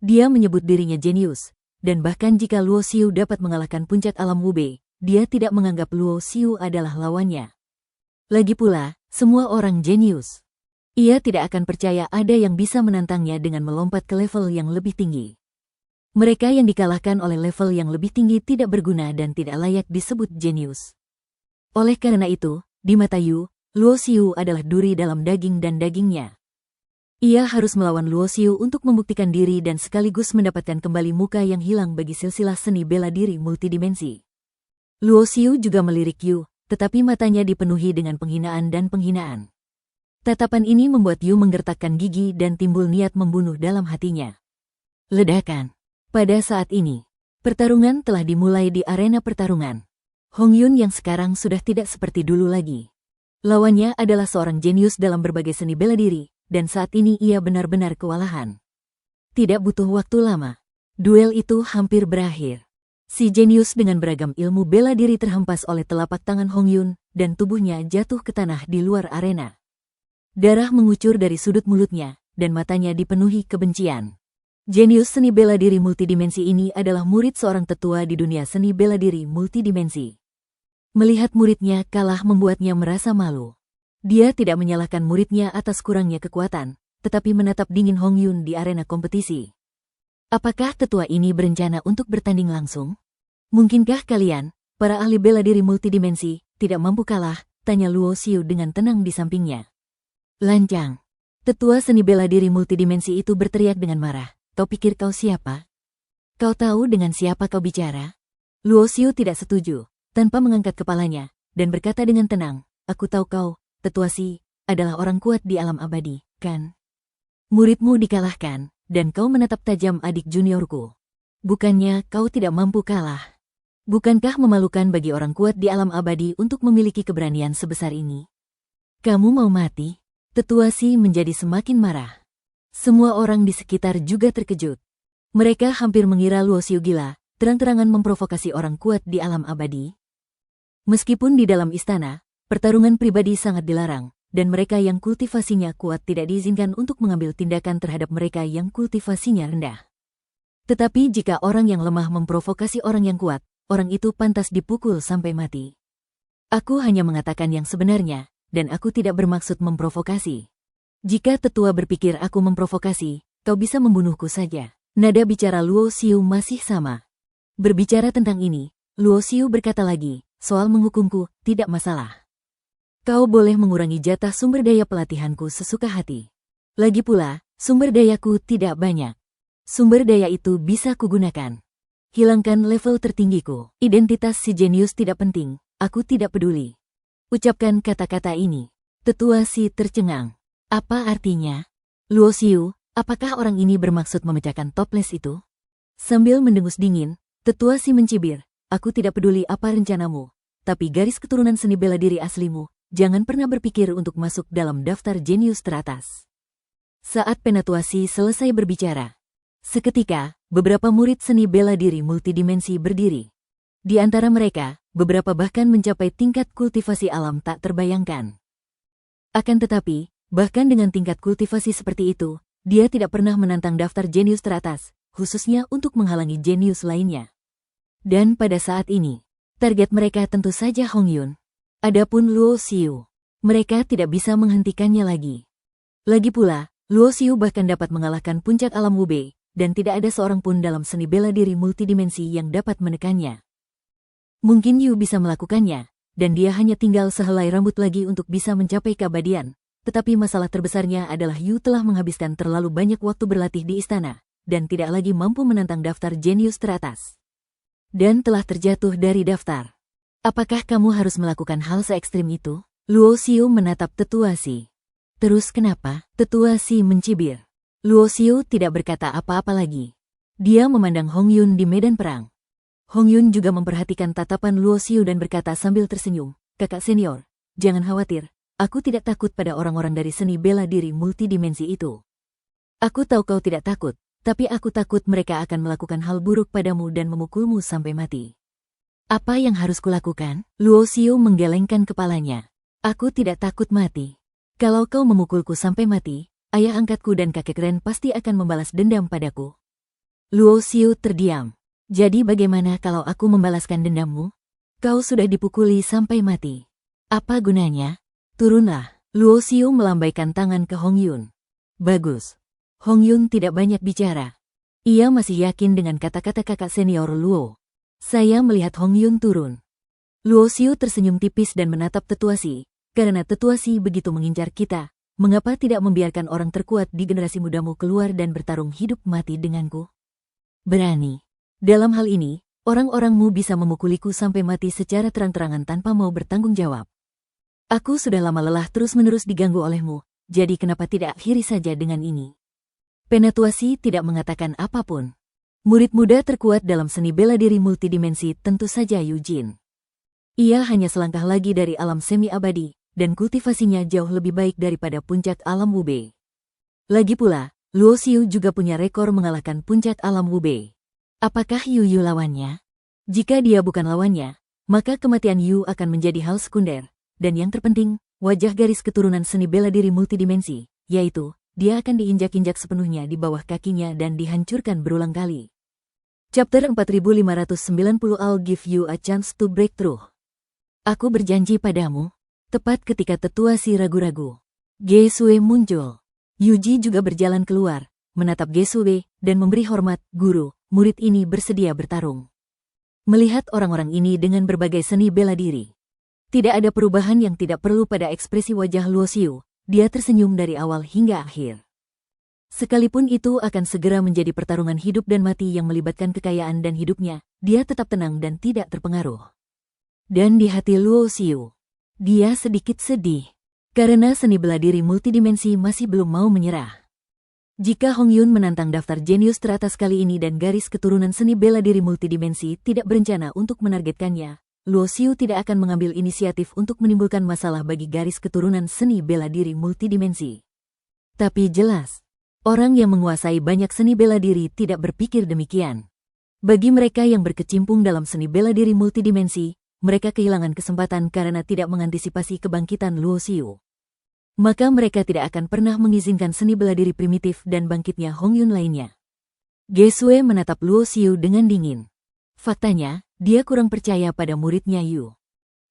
Dia menyebut dirinya jenius, dan bahkan jika Luo Xiu dapat mengalahkan puncak alam Wube, dia tidak menganggap Luo Xiu adalah lawannya. Lagi pula, semua orang jenius. Ia tidak akan percaya ada yang bisa menantangnya dengan melompat ke level yang lebih tinggi. Mereka yang dikalahkan oleh level yang lebih tinggi tidak berguna dan tidak layak disebut jenius. Oleh karena itu, di mata Yu, Luo Xiu adalah duri dalam daging dan dagingnya. Ia harus melawan Luo Xiu untuk membuktikan diri dan sekaligus mendapatkan kembali muka yang hilang bagi silsilah seni bela diri multidimensi. Luo Xiu juga melirik Yu, tetapi matanya dipenuhi dengan penghinaan dan penghinaan. Tatapan ini membuat Yu menggertakkan gigi dan timbul niat membunuh dalam hatinya. Ledakan. Pada saat ini, pertarungan telah dimulai di arena pertarungan. Hong Yun yang sekarang sudah tidak seperti dulu lagi. Lawannya adalah seorang jenius dalam berbagai seni bela diri, dan saat ini ia benar-benar kewalahan. Tidak butuh waktu lama. Duel itu hampir berakhir. Si jenius dengan beragam ilmu bela diri terhempas oleh telapak tangan Hong Yun, dan tubuhnya jatuh ke tanah di luar arena. Darah mengucur dari sudut mulutnya, dan matanya dipenuhi kebencian. Jenius seni bela diri multidimensi ini adalah murid seorang tetua di dunia seni bela diri multidimensi. Melihat muridnya kalah membuatnya merasa malu. Dia tidak menyalahkan muridnya atas kurangnya kekuatan, tetapi menatap dingin Hong Yun di arena kompetisi. Apakah tetua ini berencana untuk bertanding langsung? Mungkinkah kalian, para ahli bela diri multidimensi, tidak mampu kalah? Tanya Luo Xiu dengan tenang di sampingnya. Lancang. Tetua seni bela diri multidimensi itu berteriak dengan marah. Kau pikir kau siapa? Kau tahu dengan siapa kau bicara? Luo Xiu tidak setuju, tanpa mengangkat kepalanya, dan berkata dengan tenang, aku tahu kau, Tetua Si, adalah orang kuat di alam abadi, kan? Muridmu dikalahkan, dan kau menatap tajam adik juniorku. Bukannya kau tidak mampu kalah? Bukankah memalukan bagi orang kuat di alam abadi untuk memiliki keberanian sebesar ini? Kamu mau mati? Tetua Si menjadi semakin marah. Semua orang di sekitar juga terkejut. Mereka hampir mengira Luo Xiu gila, terang-terangan memprovokasi orang kuat di alam abadi. Meskipun di dalam istana, pertarungan pribadi sangat dilarang, dan mereka yang kultivasinya kuat tidak diizinkan untuk mengambil tindakan terhadap mereka yang kultivasinya rendah. Tetapi jika orang yang lemah memprovokasi orang yang kuat, orang itu pantas dipukul sampai mati. Aku hanya mengatakan yang sebenarnya, dan aku tidak bermaksud memprovokasi. Jika tetua berpikir aku memprovokasi, kau bisa membunuhku saja. Nada bicara Luo Xiu masih sama. Berbicara tentang ini, Luo Xiu berkata lagi, soal menghukumku, tidak masalah. Kau boleh mengurangi jatah sumber daya pelatihanku sesuka hati. Lagi pula, sumber dayaku tidak banyak. Sumber daya itu bisa kugunakan. Hilangkan level tertinggiku. Identitas si jenius tidak penting, aku tidak peduli. Ucapkan kata-kata ini. Tetua Si tercengang. Apa artinya? Luo Xiu, apakah orang ini bermaksud memecahkan toples itu? Sambil mendengus dingin, Tetua Si mencibir, aku tidak peduli apa rencanamu, tapi garis keturunan seni bela diri aslimu, jangan pernah berpikir untuk masuk dalam daftar jenius teratas. Saat Penatua Si selesai berbicara, seketika, beberapa murid seni bela diri multidimensi berdiri. Di antara mereka, beberapa bahkan mencapai tingkat kultivasi alam tak terbayangkan. Akan tetapi, bahkan dengan tingkat kultivasi seperti itu, dia tidak pernah menantang daftar jenius teratas, khususnya untuk menghalangi jenius lainnya. Dan pada saat ini, target mereka tentu saja Hong Yun. Adapun Luo Xiu, mereka tidak bisa menghentikannya lagi. Lagi pula, Luo Xiu bahkan dapat mengalahkan puncak alam Wubei, dan tidak ada seorang pun dalam seni bela diri multidimensi yang dapat menekannya. Mungkin Yu bisa melakukannya, dan dia hanya tinggal sehelai rambut lagi untuk bisa mencapai keabadian. Tetapi masalah terbesarnya adalah Yu telah menghabiskan terlalu banyak waktu berlatih di istana, dan tidak lagi mampu menantang daftar jenius teratas. Dan telah terjatuh dari daftar. Apakah kamu harus melakukan hal se-ekstrim itu? Luo Xiu menatap Tetua Si. Terus kenapa? Tetua Si mencibir. Luo Xiu tidak berkata apa-apa lagi. Dia memandang Hong Yun di medan perang. Hong Yun juga memperhatikan tatapan Luo Xiu dan berkata sambil tersenyum, kakak senior, jangan khawatir. Aku tidak takut pada orang-orang dari seni bela diri multidimensi itu. Aku tahu kau tidak takut, tapi aku takut mereka akan melakukan hal buruk padamu dan memukulmu sampai mati. Apa yang harus kulakukan? Luo Xiu menggelengkan kepalanya. Aku tidak takut mati. Kalau kau memukulku sampai mati, ayah angkatku dan kakek Ren pasti akan membalas dendam padaku. Luo Xiu terdiam. Jadi bagaimana kalau aku membalaskan dendammu? Kau sudah dipukuli sampai mati. Apa gunanya? Turunlah. Luo Xiu melambaikan tangan ke Hong Yun. Bagus. Hong Yun tidak banyak bicara. Ia masih yakin dengan kata-kata kakak senior Luo. Saya melihat Hong Yun turun. Luo Xiu tersenyum tipis dan menatap Tetua Si. Karena Tetua Si begitu mengincar kita, mengapa tidak membiarkan orang terkuat di generasi mudamu keluar dan bertarung hidup mati denganku? Berani. Dalam hal ini, orang-orangmu bisa memukuliku sampai mati secara terang-terangan tanpa mau bertanggung jawab. Aku sudah lama lelah terus-menerus diganggu olehmu, jadi kenapa tidak akhiri saja dengan ini? Penatua Si tidak mengatakan apapun. Murid muda terkuat dalam seni bela diri multidimensi tentu saja Yu Jin. Ia hanya selangkah lagi dari alam semi-abadi, dan kultivasinya jauh lebih baik daripada puncak alam Wubei. Lagi pula, Luo Xiu juga punya rekor mengalahkan puncak alam Wubei. Apakah Yu lawannya? Jika dia bukan lawannya, maka kematian Yu akan menjadi hal sekunder. Dan yang terpenting, wajah garis keturunan seni bela diri multidimensi, yaitu, dia akan diinjak-injak sepenuhnya di bawah kakinya dan dihancurkan berulang kali. Chapter 4590 I'll give you a chance to break through. Aku berjanji padamu. Tepat ketika Tetua Si ragu-ragu, Ge Sui muncul. Yuji juga berjalan keluar, menatap Ge Sui, dan memberi hormat, guru, murid ini bersedia bertarung. Melihat orang-orang ini dengan berbagai seni bela diri, tidak ada perubahan yang tidak perlu pada ekspresi wajah Luo Xiu, dia tersenyum dari awal hingga akhir. Sekalipun itu akan segera menjadi pertarungan hidup dan mati yang melibatkan kekayaan dan hidupnya, dia tetap tenang dan tidak terpengaruh. Dan di hati Luo Xiu, dia sedikit sedih. Karena seni bela diri multidimensi masih belum mau menyerah. Jika Hong Yun menantang daftar jenius teratas kali ini dan garis keturunan seni bela diri multidimensi tidak berencana untuk menargetkannya, Luo Xiu tidak akan mengambil inisiatif untuk menimbulkan masalah bagi garis keturunan seni bela diri multidimensi. Tapi jelas, orang yang menguasai banyak seni bela diri tidak berpikir demikian. Bagi mereka yang berkecimpung dalam seni bela diri multidimensi, mereka kehilangan kesempatan karena tidak mengantisipasi kebangkitan Luo Xiu. Maka mereka tidak akan pernah mengizinkan seni bela diri primitif dan bangkitnya Hong Yun lainnya. Ge Sui menatap Luo Xiu dengan dingin. Faktanya, dia kurang percaya pada muridnya Yu.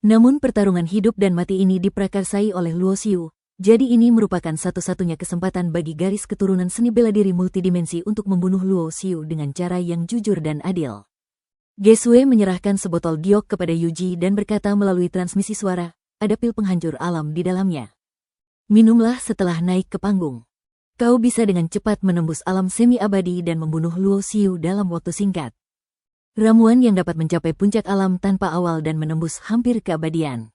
Namun pertarungan hidup dan mati ini diprakarsai oleh Luo Xiu, jadi ini merupakan satu-satunya kesempatan bagi garis keturunan seni bela diri multidimensi untuk membunuh Luo Xiu dengan cara yang jujur dan adil. Ge Sui menyerahkan sebotol giok kepada Yuji dan berkata melalui transmisi suara, ada pil penghancur alam di dalamnya. Minumlah setelah naik ke panggung. Kau bisa dengan cepat menembus alam semi-abadi dan membunuh Luo Xiu dalam waktu singkat. Ramuan yang dapat mencapai puncak alam tanpa awal dan menembus hampir keabadian.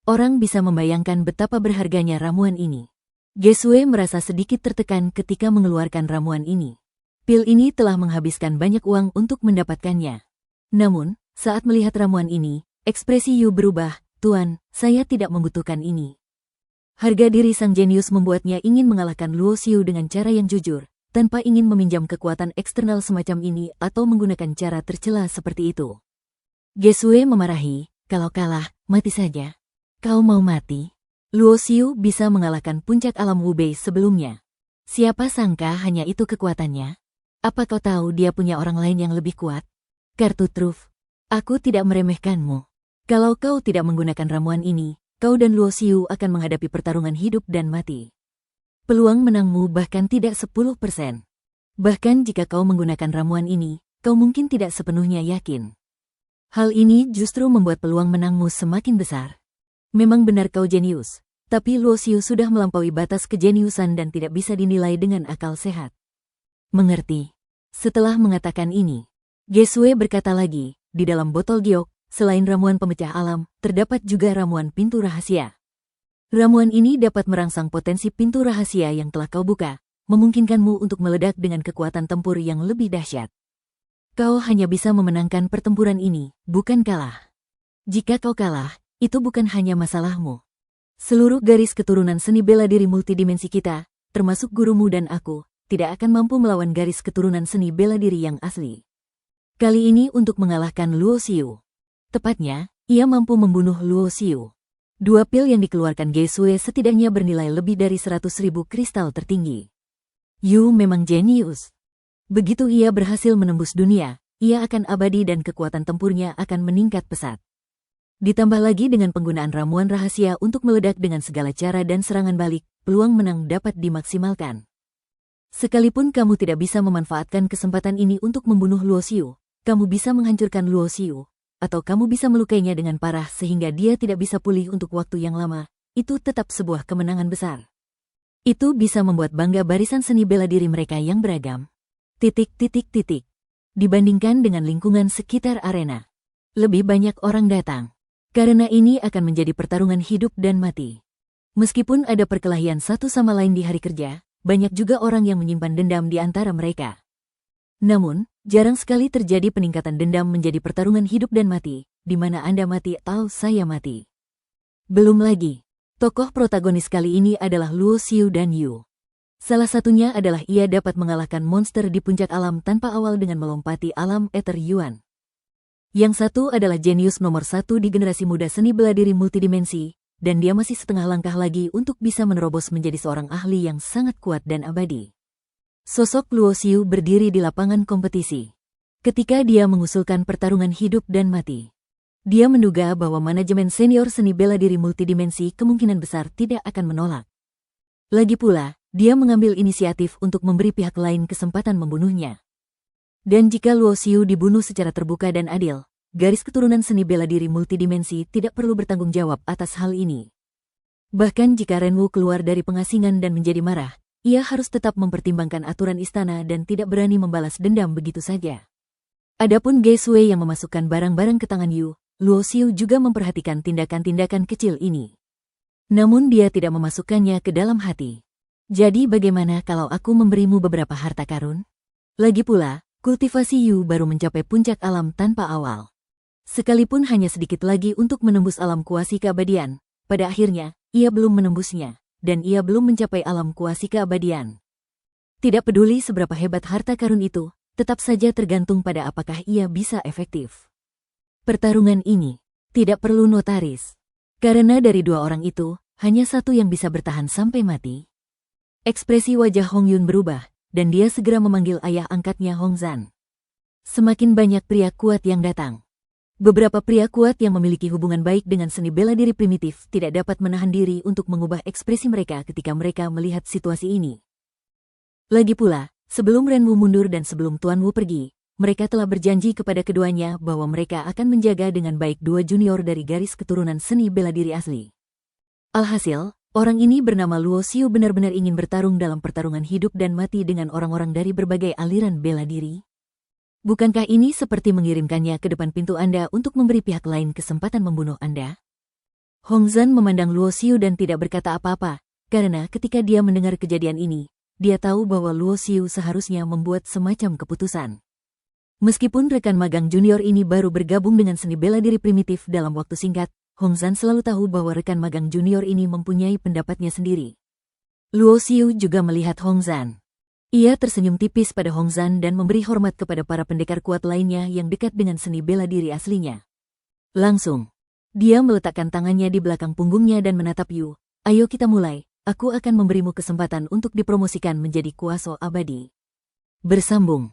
Orang bisa membayangkan betapa berharganya ramuan ini. Ge Sui merasa sedikit tertekan ketika mengeluarkan ramuan ini. Pil ini telah menghabiskan banyak uang untuk mendapatkannya. Namun, saat melihat ramuan ini, ekspresi Yu berubah, "Tuan, saya tidak membutuhkan ini." Harga diri sang jenius membuatnya ingin mengalahkan Luo Xiu dengan cara yang jujur, tanpa ingin meminjam kekuatan eksternal semacam ini atau menggunakan cara tercela seperti itu. Ge Sui memarahi, "Kalau kalah, mati saja. Kau mau mati?" Luo Xiu bisa mengalahkan puncak alam Wu Bei sebelumnya. Siapa sangka hanya itu kekuatannya? Apa kau tahu dia punya orang lain yang lebih kuat? Kartu truf. Aku tidak meremehkanmu. Kalau kau tidak menggunakan ramuan ini, kau dan Luo Xiu akan menghadapi pertarungan hidup dan mati. Peluang menangmu bahkan tidak 10%. Bahkan jika kau menggunakan ramuan ini, kau mungkin tidak sepenuhnya yakin. Hal ini justru membuat peluang menangmu semakin besar. Memang benar kau jenius, tapi Luo Xiu sudah melampaui batas kejeniusan dan tidak bisa dinilai dengan akal sehat. Mengerti? Setelah mengatakan ini, Ge Sui berkata lagi, di dalam botol giok, selain ramuan pemecah alam, terdapat juga ramuan pintu rahasia. Ramuan ini dapat merangsang potensi pintu rahasia yang telah kau buka, memungkinkanmu untuk meledak dengan kekuatan tempur yang lebih dahsyat. Kau hanya bisa memenangkan pertempuran ini, bukan kalah. Jika kau kalah, itu bukan hanya masalahmu. Seluruh garis keturunan seni bela diri multidimensi kita, termasuk gurumu dan aku, tidak akan mampu melawan garis keturunan seni bela diri yang asli. Kali ini untuk mengalahkan Luo Xiu. Tepatnya, ia mampu membunuh Luo Xiu. 2 pil yang dikeluarkan Ge Sui setidaknya bernilai lebih dari 100.000 kristal tertinggi. Yu memang jenius. Begitu ia berhasil menembus dunia, ia akan abadi dan kekuatan tempurnya akan meningkat pesat. Ditambah lagi dengan penggunaan ramuan rahasia untuk meledak dengan segala cara dan serangan balik, peluang menang dapat dimaksimalkan. Sekalipun kamu tidak bisa memanfaatkan kesempatan ini untuk membunuh Luo Xiu, kamu bisa menghancurkan Luo Xiu, atau kamu bisa melukainya dengan parah sehingga dia tidak bisa pulih untuk waktu yang lama, itu tetap sebuah kemenangan besar. Itu bisa membuat bangga barisan seni bela diri mereka yang beragam. ... Dibandingkan dengan lingkungan sekitar arena, lebih banyak orang datang. Karena ini akan menjadi pertarungan hidup dan mati. Meskipun ada perkelahian satu sama lain di hari kerja, banyak juga orang yang menyimpan dendam di antara mereka. Namun, jarang sekali terjadi peningkatan dendam menjadi pertarungan hidup dan mati, di mana Anda mati atau saya mati. Belum lagi, tokoh protagonis kali ini adalah Luo Xiu dan Yu. Salah satunya adalah ia dapat mengalahkan monster di puncak alam tanpa awal dengan melompati alam Ether Yuan. Yang satu adalah jenius nomor 1 di generasi muda seni bela diri multidimensi, dan dia masih setengah langkah lagi untuk bisa menerobos menjadi seorang ahli yang sangat kuat dan abadi. Sosok Luo Xiu berdiri di lapangan kompetisi. Ketika dia mengusulkan pertarungan hidup dan mati, dia menduga bahwa manajemen senior seni bela diri multidimensi kemungkinan besar tidak akan menolak. Lagi pula, dia mengambil inisiatif untuk memberi pihak lain kesempatan membunuhnya. Dan jika Luo Xiu dibunuh secara terbuka dan adil, garis keturunan seni bela diri multidimensi tidak perlu bertanggung jawab atas hal ini. Bahkan jika Renwu keluar dari pengasingan dan menjadi marah, ia harus tetap mempertimbangkan aturan istana dan tidak berani membalas dendam begitu saja. Adapun Ge Sui yang memasukkan barang-barang ke tangan Yu, Luo Xiu juga memperhatikan tindakan-tindakan kecil ini. Namun dia tidak memasukkannya ke dalam hati. Jadi bagaimana kalau aku memberimu beberapa harta karun? Lagi pula, kultivasi Yu baru mencapai puncak alam tanpa awal. Sekalipun hanya sedikit lagi untuk menembus alam kuasi keabadian, pada akhirnya, ia belum menembusnya, dan ia belum mencapai alam kuasi keabadian. Tidak peduli seberapa hebat harta karun itu, tetap saja tergantung pada apakah ia bisa efektif. Pertarungan ini tidak perlu notaris, karena dari dua orang itu, hanya satu yang bisa bertahan sampai mati. Ekspresi wajah Hong Yun berubah, dan dia segera memanggil ayah angkatnya Hong Zan. Semakin banyak pria kuat yang datang. Beberapa pria kuat yang memiliki hubungan baik dengan seni bela diri primitif tidak dapat menahan diri untuk mengubah ekspresi mereka ketika mereka melihat situasi ini. Lagi pula, sebelum Ren Wu mundur dan sebelum Tuan Wu pergi, mereka telah berjanji kepada keduanya bahwa mereka akan menjaga dengan baik dua junior dari garis keturunan seni bela diri asli. Alhasil, orang ini bernama Luo Xiu benar-benar ingin bertarung dalam pertarungan hidup dan mati dengan orang-orang dari berbagai aliran bela diri. Bukankah ini seperti mengirimkannya ke depan pintu Anda untuk memberi pihak lain kesempatan membunuh Anda? Hong Zan memandang Luo Xiu dan tidak berkata apa-apa, karena ketika dia mendengar kejadian ini, dia tahu bahwa Luo Xiu seharusnya membuat semacam keputusan. Meskipun rekan magang junior ini baru bergabung dengan seni bela diri primitif dalam waktu singkat, Hong Zan selalu tahu bahwa rekan magang junior ini mempunyai pendapatnya sendiri. Luo Xiu juga melihat Hong Zan. Ia tersenyum tipis pada Hong Zan dan memberi hormat kepada para pendekar kuat lainnya yang dekat dengan seni bela diri aslinya. Langsung, dia meletakkan tangannya di belakang punggungnya dan menatap Yu. Ayo kita mulai, aku akan memberimu kesempatan untuk dipromosikan menjadi kuaso abadi. Bersambung.